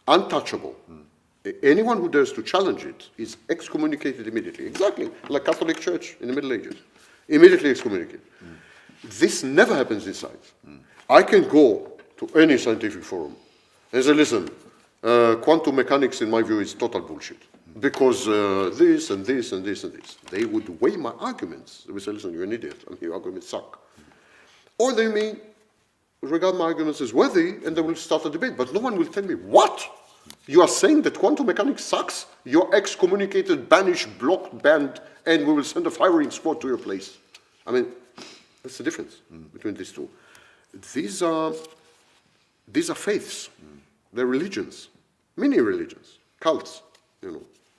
untouchable. Anyone who dares to challenge it is excommunicated immediately. Exactly, like Catholic Church in the Middle Ages. Immediately excommunicated. This never happens in science. I can go to any scientific forum and say, listen, quantum mechanics in my view is total bullshit. Because this and this and this and this. They would weigh my arguments. They would say, listen, you're an idiot, and your arguments suck. Or they may regard my arguments as worthy, and they will start a debate. But no one will tell me, what? You are saying that quantum mechanics sucks? You're excommunicated, banished, blocked, banned, and we will send a firing squad to your place. I mean, that's the difference between these two. These are faiths. They're religions, many religions, cults.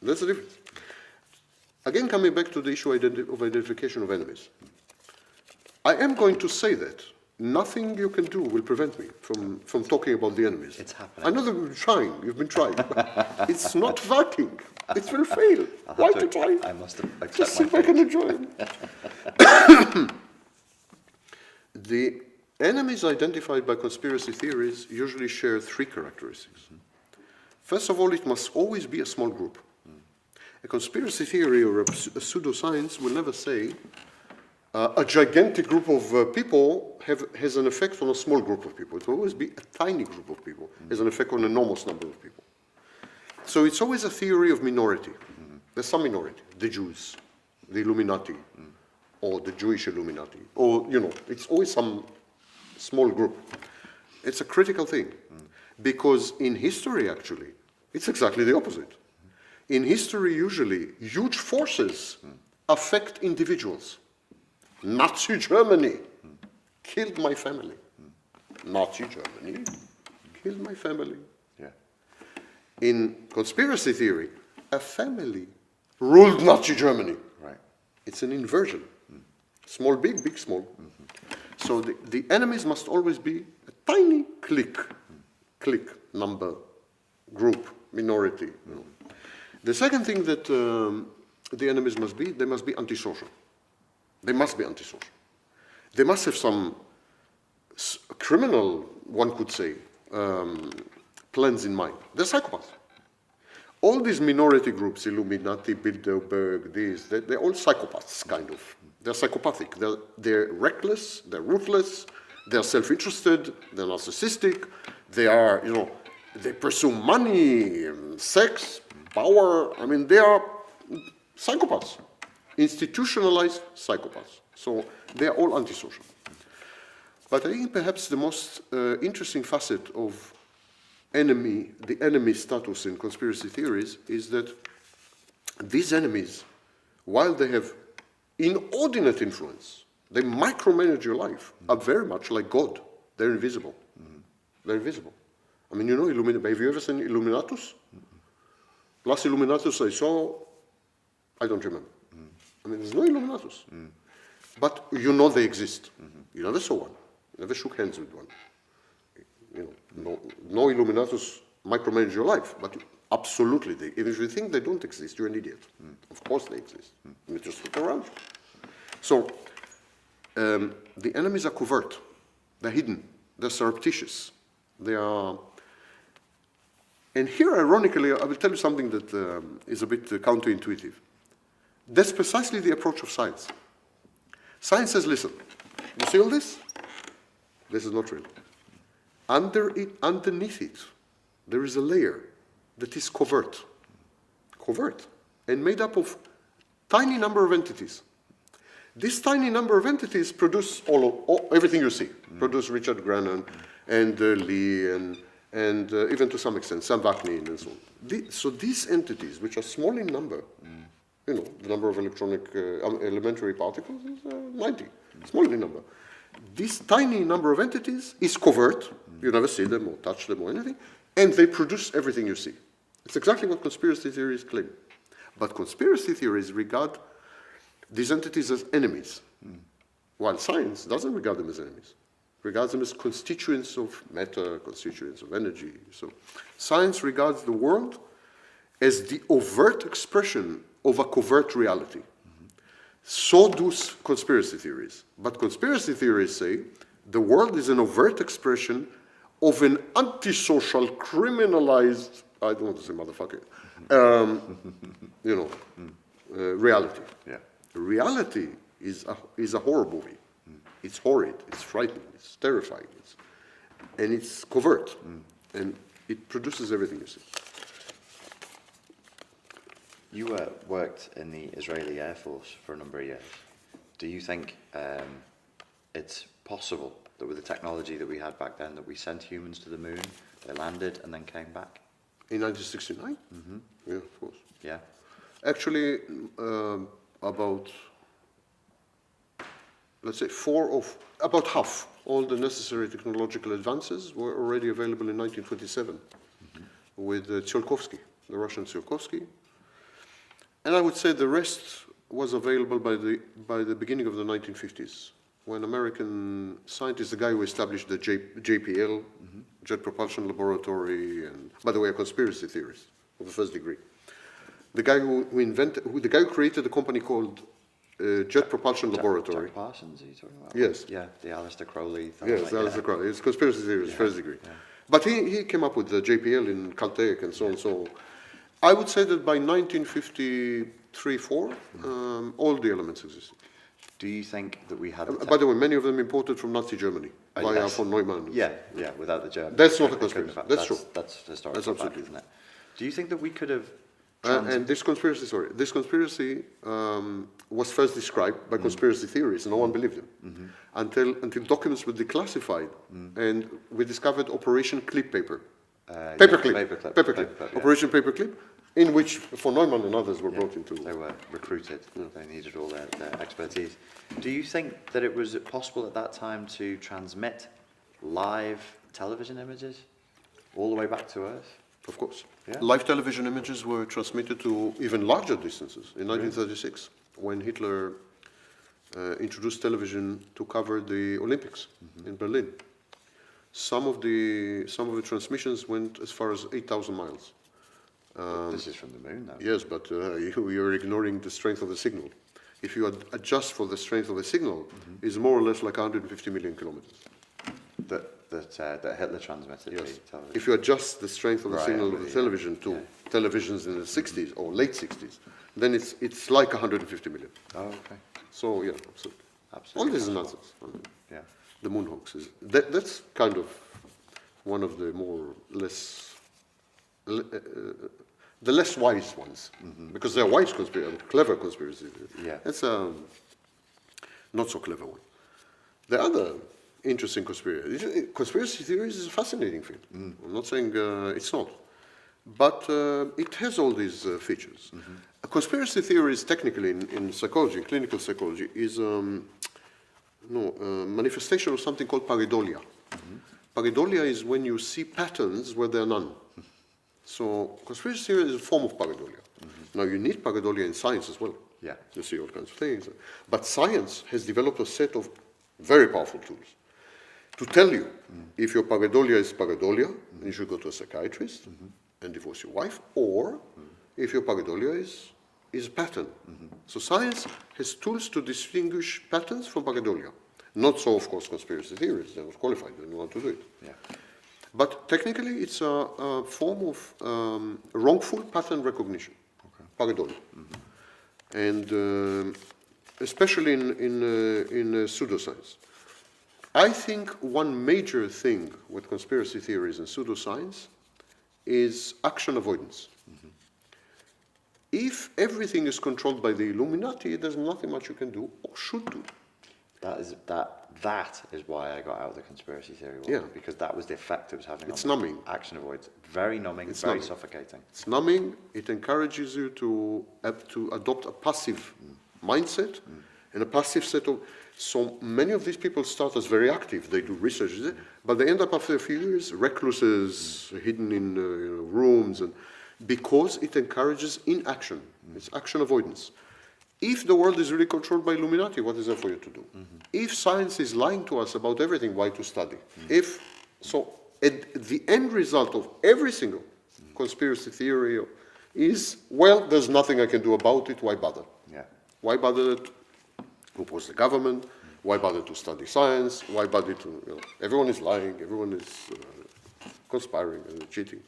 That's the difference. Again, coming back to the issue of identification of enemies, I am going to say that nothing you can do will prevent me from talking about the enemies. It's happening. I know that you've been trying, but it's not working. It will fail. Why to try? I must accept Just sit my back and fate. enjoy it. The enemies identified by conspiracy theories usually share three characteristics. First of all, it must always be a small group. A conspiracy theory or a pseudoscience will never say a gigantic group of people has an effect on a small group of people. It will always be a tiny group of people has an effect on an enormous number of people. So it's always a theory of minority. There's some minority, the Jews, the Illuminati, or the Jewish Illuminati, or, it's always some small group. It's a critical thing, because in history, actually, it's exactly the opposite. In history, usually, huge forces affect individuals. Nazi Germany killed my family. Nazi Germany killed my family. Yeah. In conspiracy theory, a family ruled Nazi Germany. Right. It's an inversion. Small, big, big, small. So the enemies must always be a tiny clique, number, group, minority. You know. The second thing that the enemies must be, they must be antisocial. They must be antisocial. They must have some criminal, one could say, plans in mind. They're psychopaths. All these minority groups, Illuminati, Bilderberg, they're all psychopaths, kind of. They're psychopathic. They're reckless, they're ruthless, they're self-interested, they're narcissistic, they are, you know, they pursue money, sex, power. I mean, they are psychopaths, institutionalized psychopaths. So they are all antisocial. But I think perhaps the most interesting facet of the enemy status in conspiracy theories is that these enemies, while they have inordinate influence, they micromanage your life, are very much like God. They're invisible. They're invisible. I mean, you know, have you ever seen Illuminatus? Last Illuminatus I saw, I don't remember. I mean, there's no Illuminatus. But you know they exist. You never saw one. You never shook hands with one. You know, no Illuminatus micromanage your life, but absolutely, even if you think they don't exist, you're an idiot. Of course they exist. You just look around. So, the enemies are covert. They're hidden. They're surreptitious. They are... And here, ironically, I will tell you something that is a bit counterintuitive. That's precisely the approach of science. Science says, listen, you see all this? This is not real. Underneath it, there is a layer that is covert, and made up of tiny number of entities. This tiny number of entities produce everything you see. Produce Richard Grannon and Lee and even to some extent Sam Vaknin and so on. So these entities, which are small in number, you know, the number of elementary particles is 90, small in number. This tiny number of entities is covert. You never see them or touch them or anything, and they produce everything you see. It's exactly what conspiracy theories claim. But conspiracy theories regard these entities as enemies, while science doesn't regard them as enemies. It regards them as constituents of matter, constituents of energy. So science regards the world as the overt expression of a covert reality. So do conspiracy theories. But conspiracy theories say the world is an overt expression of an antisocial, criminalized, I don't want to say motherfucker, you know, reality. Yeah. Reality is a horror movie. It's horrid, it's frightening, it's terrifying, and it's covert, and it produces everything you see. You worked in the Israeli Air Force for a number of years. Do you think it's possible that with the technology that we had back then, that we sent humans to the moon, they landed and then came back? In 1969? Yeah, of course. Yeah. Actually, about, let's say, about half all the necessary technological advances were already available in 1927 with Tsiolkovsky, the Russian Tsiolkovsky. And I would say the rest was available by the beginning of the 1950s, when American scientists, the guy who established the JPL, Jet Propulsion Laboratory, and by the way, a conspiracy theorist of the first degree. The guy the guy who created a company called Jet Propulsion Laboratory. Jack Parsons, are you talking about? Yes. Yeah, the Aleister Crowley. Yes, Aleister Crowley. It's conspiracy theorist, first degree. Yeah. But he came up with the JPL in Caltech and so on. So I would say that by 1953-4, all the elements existed. Do you think that we had... by the way, many of them imported from Nazi Germany via von Neumann. Yeah, without the Germans. That's not a conspiracy. That's true. That's historical. That's absolutely fact, isn't it? Do you think that we could have... and this conspiracy, was first described by conspiracy theorists, and no one believed them, until documents were declassified, and we discovered Operation Clip Paper. Paperclip. Operation Paperclip, in which von Neumann and others were brought into... They were recruited. They needed all their expertise. Do you think that it was possible at that time to transmit live television images all the way back to Earth? Of course. Yeah. Live television images were transmitted to even larger distances in 1936, when Hitler introduced television to cover the Olympics in Berlin. Some of the transmissions went as far as 8,000 miles. This is from the moon, though. Yes, but you're ignoring the strength of the signal. If you adjust for the strength of the signal, it's more or less like 150 million kilometers. That Hitler transmitted. Yes. The television. If you adjust the strength of the Right, signal of the television to televisions in the 60s or late 60s, then it's like 150 million. Oh, okay. So yeah, absolutely. Absolutely. All this is nonsense. I mean, Yeah. the moon hoax is that's kind of one of the the less wise ones, because they're wise clever conspiracies. Yeah. That's a not so clever one. The other interesting conspiracy theories is a fascinating field. I'm not saying it's not, but it has all these features. A conspiracy theory is technically in psychology, in clinical psychology, is manifestation of something called pareidolia. Pareidolia is when you see patterns where there are none. So conspiracy theory is a form of pareidolia. Now you need pareidolia in science as well. Yeah. You see all kinds of things. But science has developed a set of very powerful tools to tell you if your pareidolia is pareidolia, then you should go to a psychiatrist and divorce your wife, or if your pareidolia is a pattern. So science has tools to distinguish patterns from pareidolia. Not so, of course, conspiracy theories. They're not qualified. They don't want to do it. Yeah. But technically, it's a form of wrongful pattern recognition, pareidolia. And especially in pseudoscience. I think one major thing with conspiracy theories and pseudoscience is action avoidance. If everything is controlled by the Illuminati, there's nothing much you can do or should do. That is why I got out of the conspiracy theory world. Yeah. Because that was the effect it was having It's on numbing. action avoidance. Very numbing, It's very numbing. suffocating. It's numbing. It encourages you to adopt a passive mindset and a passive set of. So many of these people start as very active. They do research, but they end up after a few years recluses, hidden in rooms, and because it encourages inaction. It's action avoidance. If the world is really controlled by Illuminati, what is there for you to do? If science is lying to us about everything, why to study? The end result of every single conspiracy theory is, well, there's nothing I can do about it, why bother? Yeah. Why bother to oppose the government? Why bother to study science? Why bother to, everyone is lying, everyone is conspiring and cheating.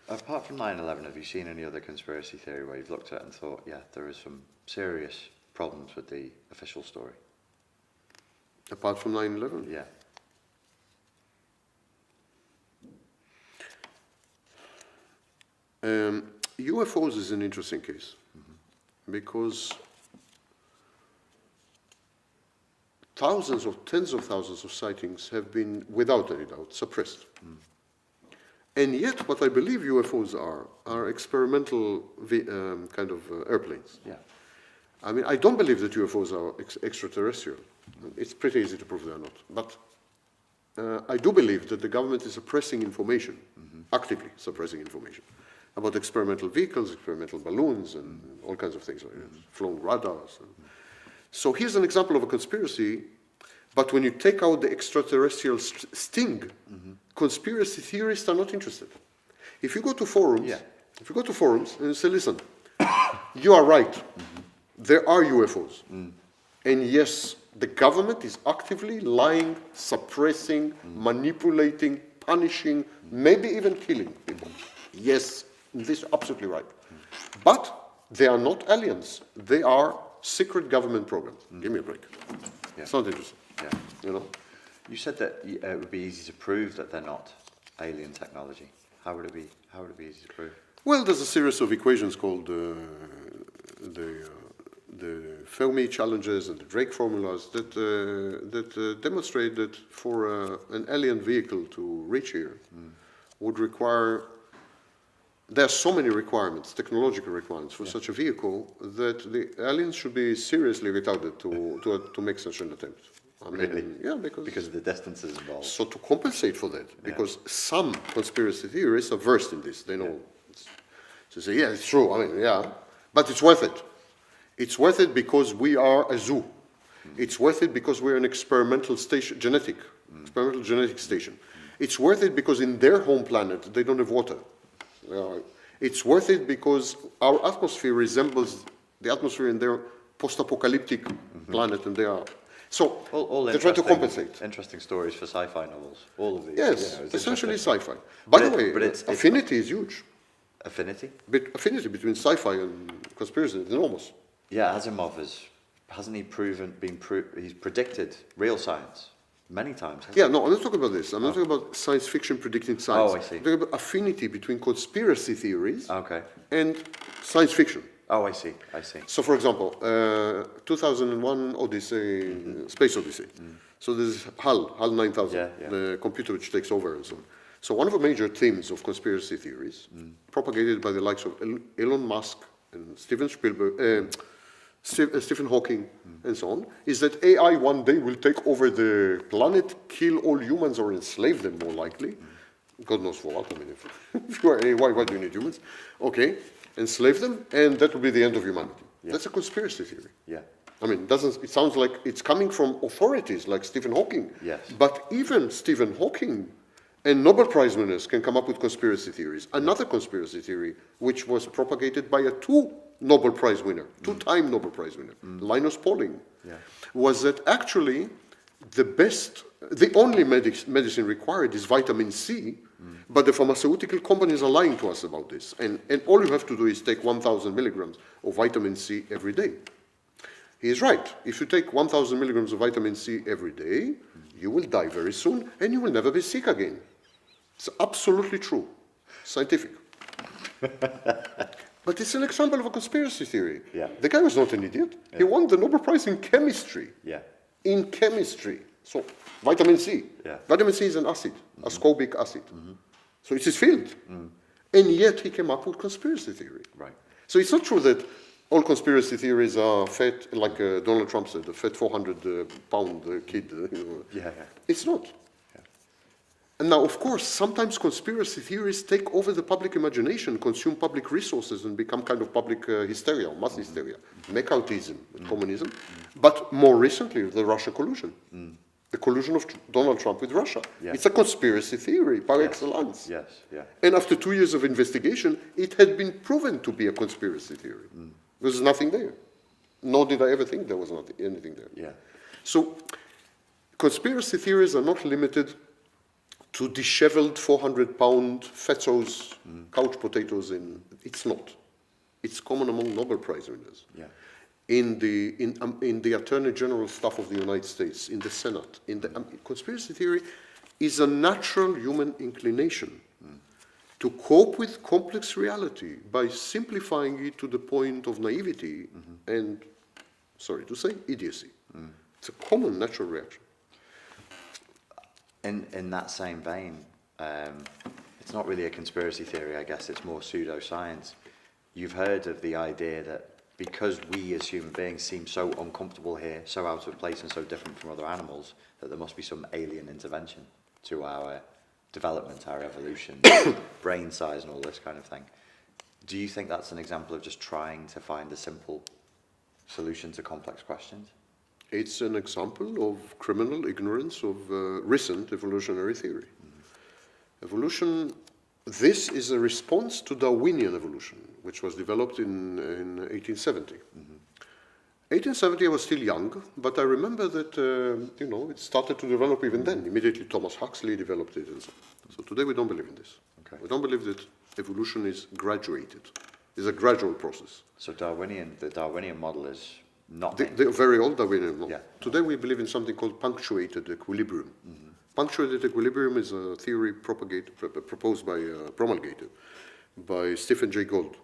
Apart from 9/11, have you seen any other conspiracy theory where you've looked at it and thought, yeah, there is some serious problems with the official story? Apart from 9/11? Yeah. UFOs is an interesting case because thousands or tens of thousands of sightings have been, without any doubt, suppressed. And yet, what I believe UFOs are experimental kind of airplanes. Yeah. I mean, I don't believe that UFOs are extraterrestrial. It's pretty easy to prove they're not. But I do believe that the government is suppressing information, actively suppressing information, about experimental vehicles, experimental balloons, and all kinds of things like that, flown radars. So here's an example of a conspiracy, but when you take out the extraterrestrial sting, conspiracy theorists are not interested. If you go to forums, and you say, listen, you are right, there are UFOs. And yes, the government is actively lying, suppressing, manipulating, punishing, maybe even killing people. Yes, this is absolutely right. But they are not aliens. They are secret government programs. Give me a break. Yeah. It's not interesting. Yeah. You said that it would be easy to prove that they're not alien technology. How would it be easy to prove? Well, there's a series of equations called the Fermi challenges and the Drake formulas that demonstrate that for an alien vehicle to reach here would require. There are so many requirements, technological requirements for such a vehicle that the aliens should be seriously retarded to make such an attempt. I mean, Really? Yeah, Because of the distances involved. So to compensate for that, because some conspiracy theorists are versed in this, they know. So say, yeah, it's true. I mean, yeah, but it's worth it. It's worth it because we are a zoo. It's worth it because we're an experimental station, experimental genetic station. It's worth it because in their home planet, they don't have water. It's worth it because our atmosphere resembles the atmosphere in their post-apocalyptic planet, and they are. So all they try to compensate. Interesting stories for sci-fi novels. All of these. Yes, it's essentially interesting. sci-fi. By the But way, it's affinity is huge. Affinity? Affinity between sci-fi and conspiracy is enormous. Yeah, Asimov hasn't he he's predicted real science many times. Yeah, no, I'm not talking about this. I'm not talking about science fiction predicting science. Oh, I see. I'm talking about affinity between conspiracy theories Okay. and science fiction. Oh, I see. So, for example, 2001 Odyssey, Space Odyssey. So there's HAL 9000, the computer which takes over and so on. So one of the major themes of conspiracy theories, propagated by the likes of Elon Musk and Steven Spielberg, Stephen Hawking, and so on, is that AI one day will take over the planet, kill all humans or enslave them more likely. God knows for what. I mean, if you are AI, why do you need humans? Okay, enslave them, and that will be the end of humanity. Yeah. That's a conspiracy theory. Yeah. I mean, it sounds like it's coming from authorities like Stephen Hawking. Yes. But even Stephen Hawking and Nobel Prize winners can come up with conspiracy theories. Another conspiracy theory, which was propagated by a two-time Nobel Prize winner, Linus Pauling, was that actually the only medicine required is vitamin C, but the pharmaceutical companies are lying to us about this. And all you have to do is take 1,000 milligrams of vitamin C every day. He is right. If you take 1,000 milligrams of vitamin C every day, you will die very soon, and you will never be sick again. It's absolutely true. Scientific. But it's an example of a conspiracy theory. Yeah. The guy was not an idiot. Yeah. He won the Nobel Prize in chemistry. Yeah. In chemistry. So, vitamin C. Yeah. Vitamin C is an acid, ascorbic acid. So it's his field. And yet he came up with conspiracy theory. Right. So it's not true that all conspiracy theories are fat, like Donald Trump said, a fat 400-pound kid. Yeah. It's not. And now, of course, sometimes conspiracy theories take over the public imagination, consume public resources, and become kind of public hysteria, or mass hysteria, McCarthyism, communism. But more recently, the Russia collusion, the collusion of Donald Trump with Russia. Yeah. It's a conspiracy theory par excellence. Yes, yeah. And after 2 years of investigation, it had been proven to be a conspiracy theory. There was nothing there. Nor did I ever think there was anything there. Yeah. So, conspiracy theories are not limited to disheveled 400-pound fetzos, couch potatoes. It's not. It's common among Nobel Prize winners. Yeah. In the Attorney General staff of the United States, in the Senate, conspiracy theory is a natural human inclination to cope with complex reality by simplifying it to the point of naivety and, sorry to say, idiocy. It's a common natural reaction. In that same vein, it's not really a conspiracy theory, I guess, it's more pseudoscience. You've heard of the idea that because we as human beings seem so uncomfortable here, so out of place and so different from other animals, that there must be some alien intervention to our development, our evolution, brain size and all this kind of thing. Do you think that's an example of just trying to find a simple solution to complex questions? It's an example of criminal ignorance of recent evolutionary theory. Evolution, this is a response to Darwinian evolution, which was developed in 1870. 1870, I was still young, but I remember that, it started to develop even then. Immediately Thomas Huxley developed it and so on. So today we don't believe in this. Okay. We don't believe that evolution is graduated. It's a gradual process. So the Darwinian model is not the very old Darwinian model. Yeah. Today we believe in something called punctuated equilibrium. Punctuated equilibrium is a theory proposed by, promulgated by Stephen Jay Gould,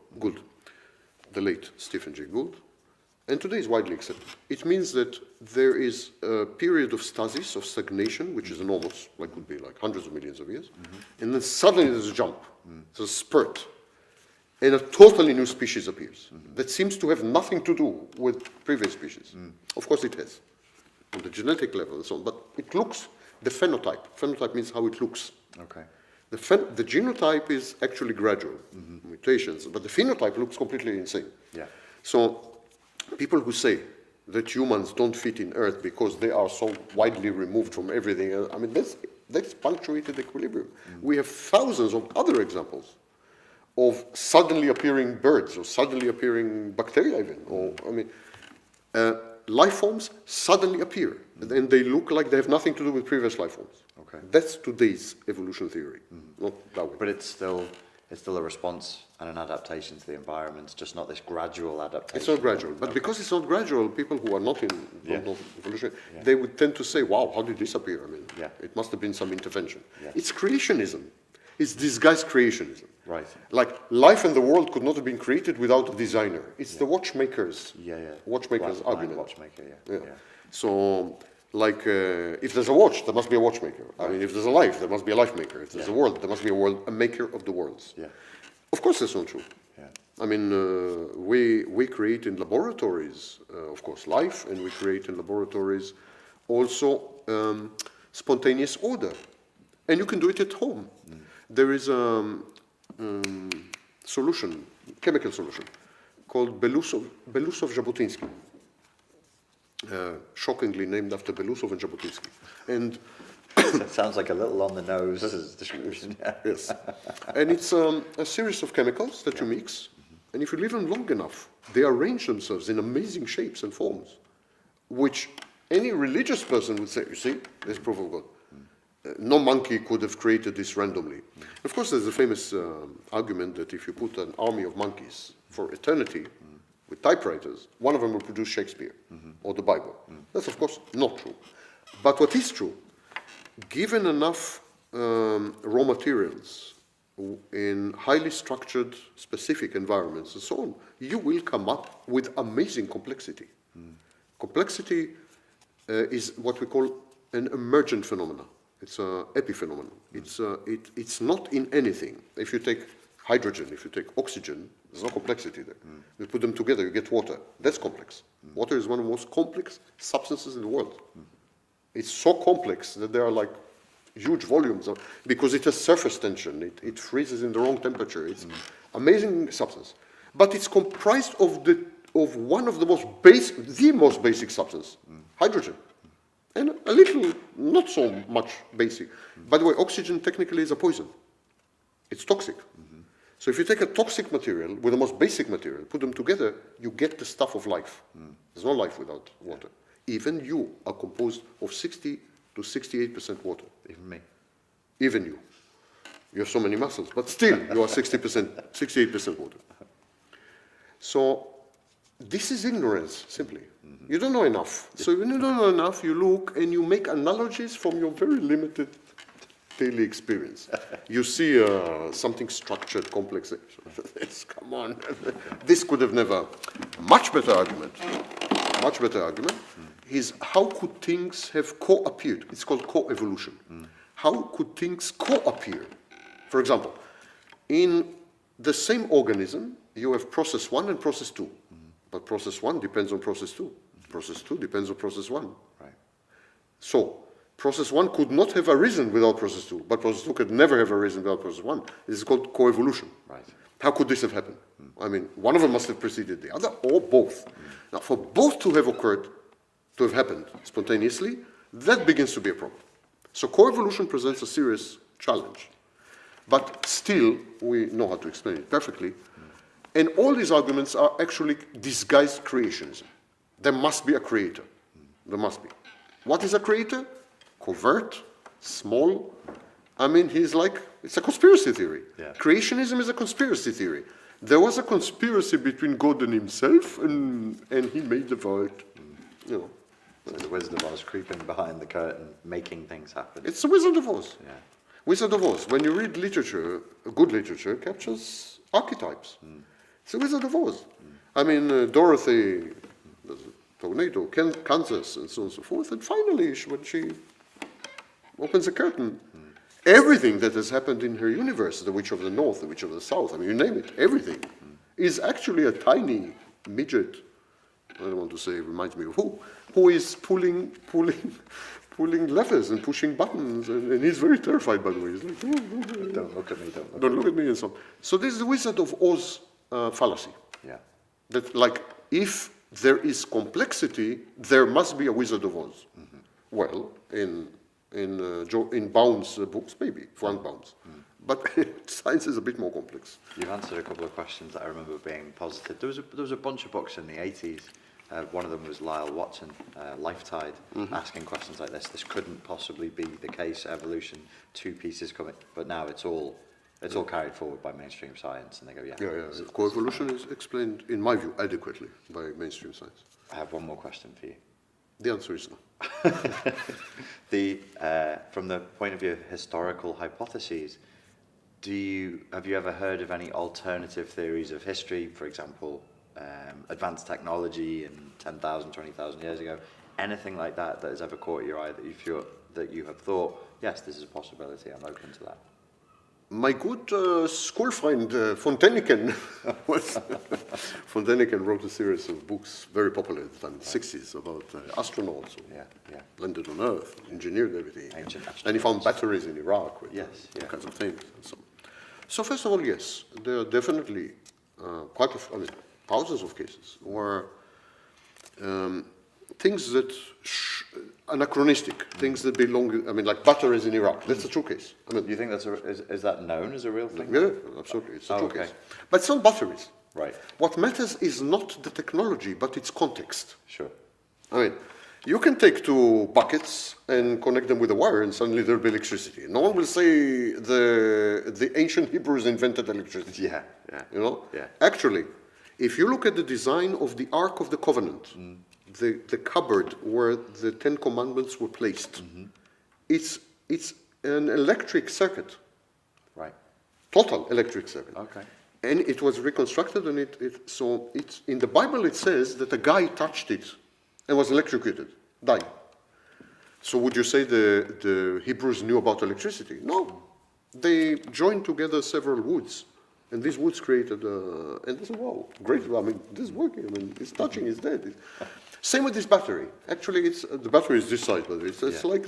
the late Stephen Jay Gould, and today is widely accepted. It means that there is a period of stasis, of stagnation, which is enormous, could be like hundreds of millions of years, and then suddenly there's a jump, there's a spurt, and a totally new species appears that seems to have nothing to do with previous species. Of course it has, on the genetic level and so on, but it looks, the phenotype. Phenotype means how it looks. Okay. The genotype is actually gradual, mutations, but the phenotype looks completely insane. Yeah. So people who say that humans don't fit in Earth because they are so widely removed from everything else. I mean, that's punctuated equilibrium. We have thousands of other examples of suddenly appearing birds or suddenly appearing bacteria even. Or, I mean, life forms suddenly appear and they look like they have nothing to do with previous life forms. Okay. That's today's evolution theory, not that way. But it's still a response and an adaptation to the environment, just not this gradual adaptation. It's not gradual, but because it's not gradual, people who are not in don't know evolution, Yeah. they would tend to say, wow, how did this appear? I mean, Yeah. it must have been some intervention. Yeah. It's creationism. It's disguised creationism. Right. Like life and the world could not have been created without a designer. It's the watchmaker's watchmaker's Blind argument. watchmaker, Yeah. So, like, if there's a watch, there must be a watchmaker. I mean, if there's a life, there must be a life maker. If there's a world, there must be a maker of the worlds. Yeah. Of course, that's not true. Yeah. I mean, we create in laboratories, of course, life, and we create in laboratories also spontaneous order. And you can do it at home. There is a solution, chemical solution, called Belousov-Jabotinsky. Shockingly named after Belousov and Jabotinsky. And That sounds like a little on the nose description. yes. And it's a series of chemicals that you mix, and if you leave them long enough, they arrange themselves in amazing shapes and forms, which any religious person would say, you see, there's proof of God. No monkey could have created this randomly. Of course, there's a famous argument that if you put an army of monkeys for eternity with typewriters, one of them will produce Shakespeare or the Bible. That's, of course, not true. But what is true, given enough raw materials in highly structured, specific environments and so on, you will come up with amazing complexity. Complexity is what we call an emergent phenomenon. It's an epiphenomenon. It's not in anything. If you take hydrogen, if you take oxygen, there's no complexity there. You put them together, you get water. That's complex. Water is one of the most complex substances in the world. It's so complex that there are like huge volumes because it has surface tension. It freezes in the wrong temperature. It's amazing substance, but it's comprised of one of the most basic substance, hydrogen, and a little not so much basic. By the way, oxygen technically is a poison. It's toxic. So if you take a toxic material with the most basic material, put them together, you get the stuff of life. There's no life without water. Even you are composed of 60 to 68% water. Even me. Even you. You have so many muscles, but still you are 68% water. So this is ignorance, simply. You don't know enough. So when you don't know enough, you look and you make analogies from your very limited daily experience. You see something structured, complex. Come on. This could have never. Much better argument is how could things have co-appeared? It's called co-evolution. How could things co-appear? For example, in the same organism, you have process 1 and process 2. But process 1 depends on process 2. Process 2 depends on process 1. Right. So, process 1 could not have arisen without process 2, but process 2 could never have arisen without process 1. This is called co-evolution. Right. How could this have happened? I mean, one of them must have preceded the other, or both. Now, for both to have occurred, to have happened spontaneously, that begins to be a problem. So co-evolution presents a serious challenge. But still, we know how to explain it perfectly. And all these arguments are actually disguised creationism. There must be a creator. There must be. What is a creator? Covert, small. I mean, it's a conspiracy theory. Yeah. Creationism is a conspiracy theory. There was a conspiracy between God and himself, and he made the world, you know. So the Wizard of Oz creeping behind the curtain, making things happen. It's the Wizard of Oz. Yeah. Wizard of Oz. When you read literature, good literature captures archetypes. It's the Wizard of Oz. I mean, Dorothy, there's a tornado, Kansas, and so on and so forth. And finally, when she opens the curtain, everything that has happened in her universe, the Witch of the North, the Witch of the South, I mean, you name it, everything, is actually a tiny midget. I don't want to say it reminds me of who is pulling levers and pushing buttons, and he's very terrified, by the way. He's like, Don't look at me, don't look at me, and so on. So this is the Wizard of Oz fallacy. Yeah. That, like, if there is complexity, there must be a Wizard of Oz. Well, in Bounds' books, maybe, Frank Bounds. But science is a bit more complex. You've answered a couple of questions that I remember being positive. There was a bunch of books in the 80s. One of them was Lyle Watson, Lifetide, asking questions like this. This couldn't possibly be the case, evolution, two pieces coming, but now it's all carried forward by mainstream science, and they go, Yeah. Coevolution is explained, in my view, adequately by mainstream science. I have one more question for you. The answer is no. From the point of view of historical hypotheses, have you ever heard of any alternative theories of history, for example, advanced technology in 10,000, 20,000 years ago, anything like that has ever caught your eye that you have thought, yes, this is a possibility, I'm open to that? My good school friend von Däniken wrote a series of books, very popular at the time, in the 60s, about astronauts who landed on Earth, engineered everything. Ancient astronauts. And he found batteries in Iraq with all kinds of things. And so first of all, yes, there are definitely thousands of cases where things that anachronistic, things that belong, like batteries in Iraq. That's a true case. Do you think is that known as a real thing? Yeah, absolutely. It's a true case. But it's not batteries. Right. What matters is not the technology, but its context. Sure. You can take two buckets and connect them with a wire, and suddenly there'll be electricity. No one will say the ancient Hebrews invented electricity. Yeah. Yeah. Actually, if you look at the design of the Ark of the Covenant, the cupboard where the Ten Commandments were placed, it's an electric circuit. Right. Total electric circuit. Okay. And it was reconstructed, and so in the Bible it says that a guy touched it and was electrocuted, died. So would you say the Hebrews knew about electricity? No. They joined together several woods, and these woods created, and they said, wow, great, this is working, it's touching, it's dead. Same with this battery. Actually, the battery is this size, but it's like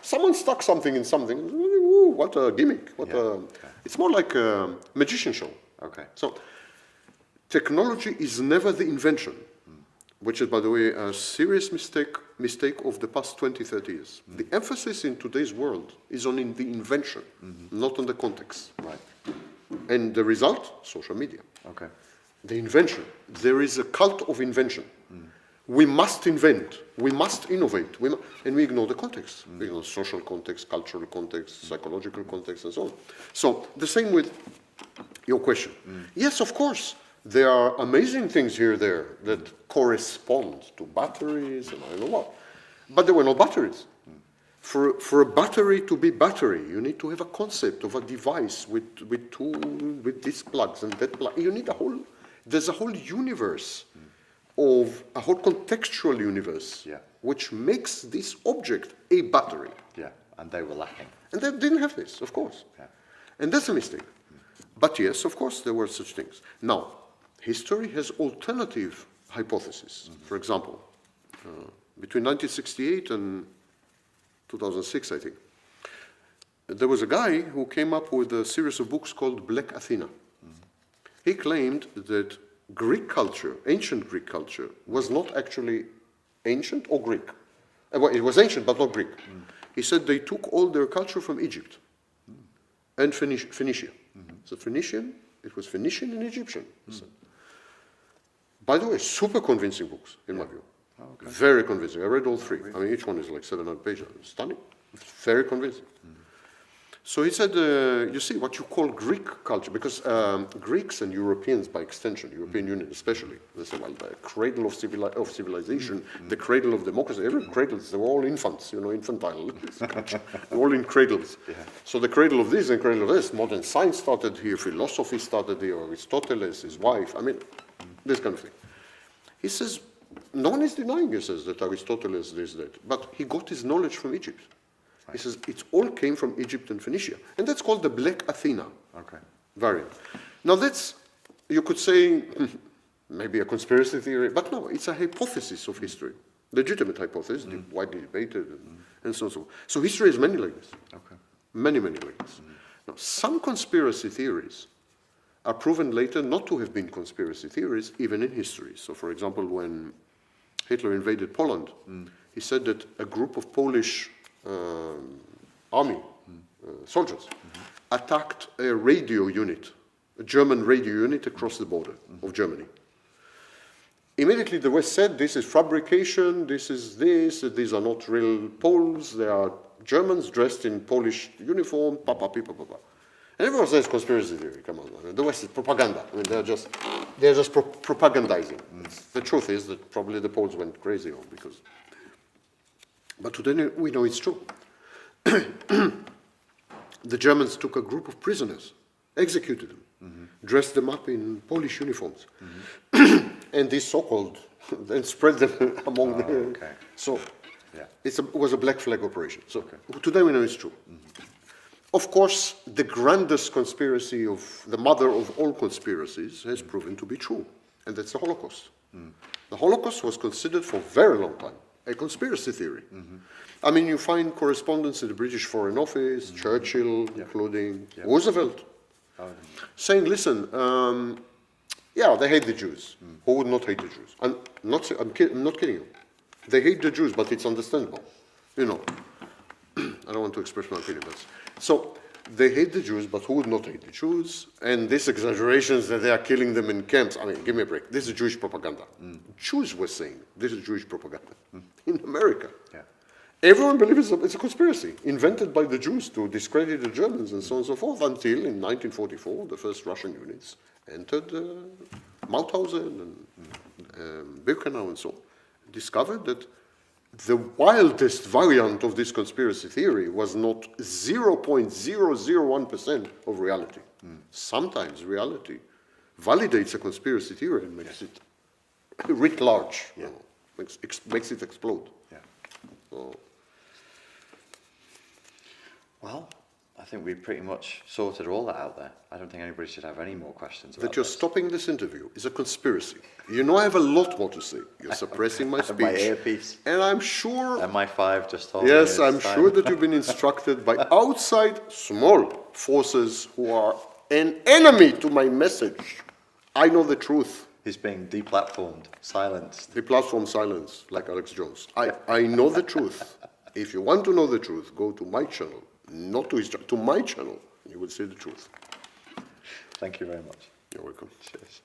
someone stuck something in something. Ooh, what a gimmick! It's more like a magician show. Okay. So, technology is never the invention, which is, by the way, a serious mistake of the past 20, 30 years. The emphasis in today's world is on the invention, not on the context. Right. And the result, social media. Okay. The invention. There is a cult of invention. We must invent, we must innovate, and we ignore the context. We ignore social context, cultural context, psychological context, and so on. So the same with your question. Yes, of course, there are amazing things here there that correspond to batteries and I don't know what. But there were no batteries. For a battery to be battery, you need to have a concept of a device with these plugs and that plug. You need there's a whole universe of a whole contextual universe, which makes this object a battery. Yeah, and they were lacking. And they didn't have this, of course. Yeah. And that's a mistake. But yes, of course, there were such things. Now, history has alternative hypotheses. For example, between 1968 and 2006, I think, there was a guy who came up with a series of books called Black Athena. He claimed that Greek culture, ancient Greek culture, was not actually ancient or Greek. Well, it was ancient, but not Greek. He said they took all their culture from Egypt and Phoenicia. So it was Phoenician and Egyptian. By the way, super convincing books, in my view. Oh, okay. Very convincing. I read all three. Each one is like 700 pages. Stunning. Very convincing. So he said, you see, what you call Greek culture, because Greeks and Europeans, by extension, European Union especially, they say, well, the cradle of civilization, the cradle of democracy, every cradles, they were all infants, infantile. They're all in cradles. Yeah. So the cradle of this and cradle of this, modern science started here, philosophy started here, Aristotle, his wife, this kind of thing. He says, no one is denying, he says, that Aristotle is this, that, but he got his knowledge from Egypt. He says it all came from Egypt and Phoenicia. And that's called the Black Athena variant. Now that's, you could say, maybe a conspiracy theory, but no, it's a hypothesis of history. Legitimate hypothesis, widely debated, and so on. So history has many like this. Many like this. Now, some conspiracy theories are proven later not to have been conspiracy theories, even in history. So, for example, when Hitler invaded Poland, he said that a group of Polish army soldiers attacked a radio unit, a German radio unit across the border of Germany. Immediately the West said, this is fabrication, these are not real Poles, they are Germans dressed in Polish uniform, And everyone says conspiracy theory, come on. I mean, the West is propaganda. I mean, they're just propagandizing. The truth is that probably the Poles went crazy on because, but today we know it's true. The Germans took a group of prisoners, executed them, dressed them up in Polish uniforms, and these so-called, and spread them among the. Okay. So, yeah. It was a black flag operation. So today we know it's true. Of course, the grandest conspiracy of the mother of all conspiracies has proven to be true, and that's the Holocaust. The Holocaust was considered for a very long time a conspiracy theory. I mean, you find correspondence in the British Foreign Office, Churchill, including Roosevelt, saying, listen, yeah, they hate the Jews. Who would not hate the Jews? I'm not kidding you. They hate the Jews, but it's understandable. You know, I don't want to express my opinion, but so they hate the Jews, but who would not hate the Jews? And these exaggerations that they are killing them in camps, I mean, give me a break. This is Jewish propaganda. Jews were saying this is Jewish propaganda in America. Yeah. Everyone believes it's a conspiracy invented by the Jews to discredit the Germans and so on and so forth, until in 1944 the first Russian units entered Mauthausen and Birkenau and so on, discovered that the wildest variant of this conspiracy theory was not 0.001% of reality. Sometimes reality validates a conspiracy theory and makes it writ large, you know, makes it explode. Yeah. So, well, I think we've pretty much sorted all that out there. I don't think anybody should have any more questions about that you're this. stopping this interview is a conspiracy. You know I have a lot more to say. You're suppressing my speech. My earpiece. And I'm sure... MI5 just told me. Yes, I'm sure that you've been instructed by outside small forces who are an enemy to my message. I know the truth. He's being deplatformed, silenced. The platform silence, like Alex Jones. I know the truth. If you want to know the truth, go to my channel, not to his channel, to my channel. You will see the truth. Thank you very much. You're welcome. Cheers.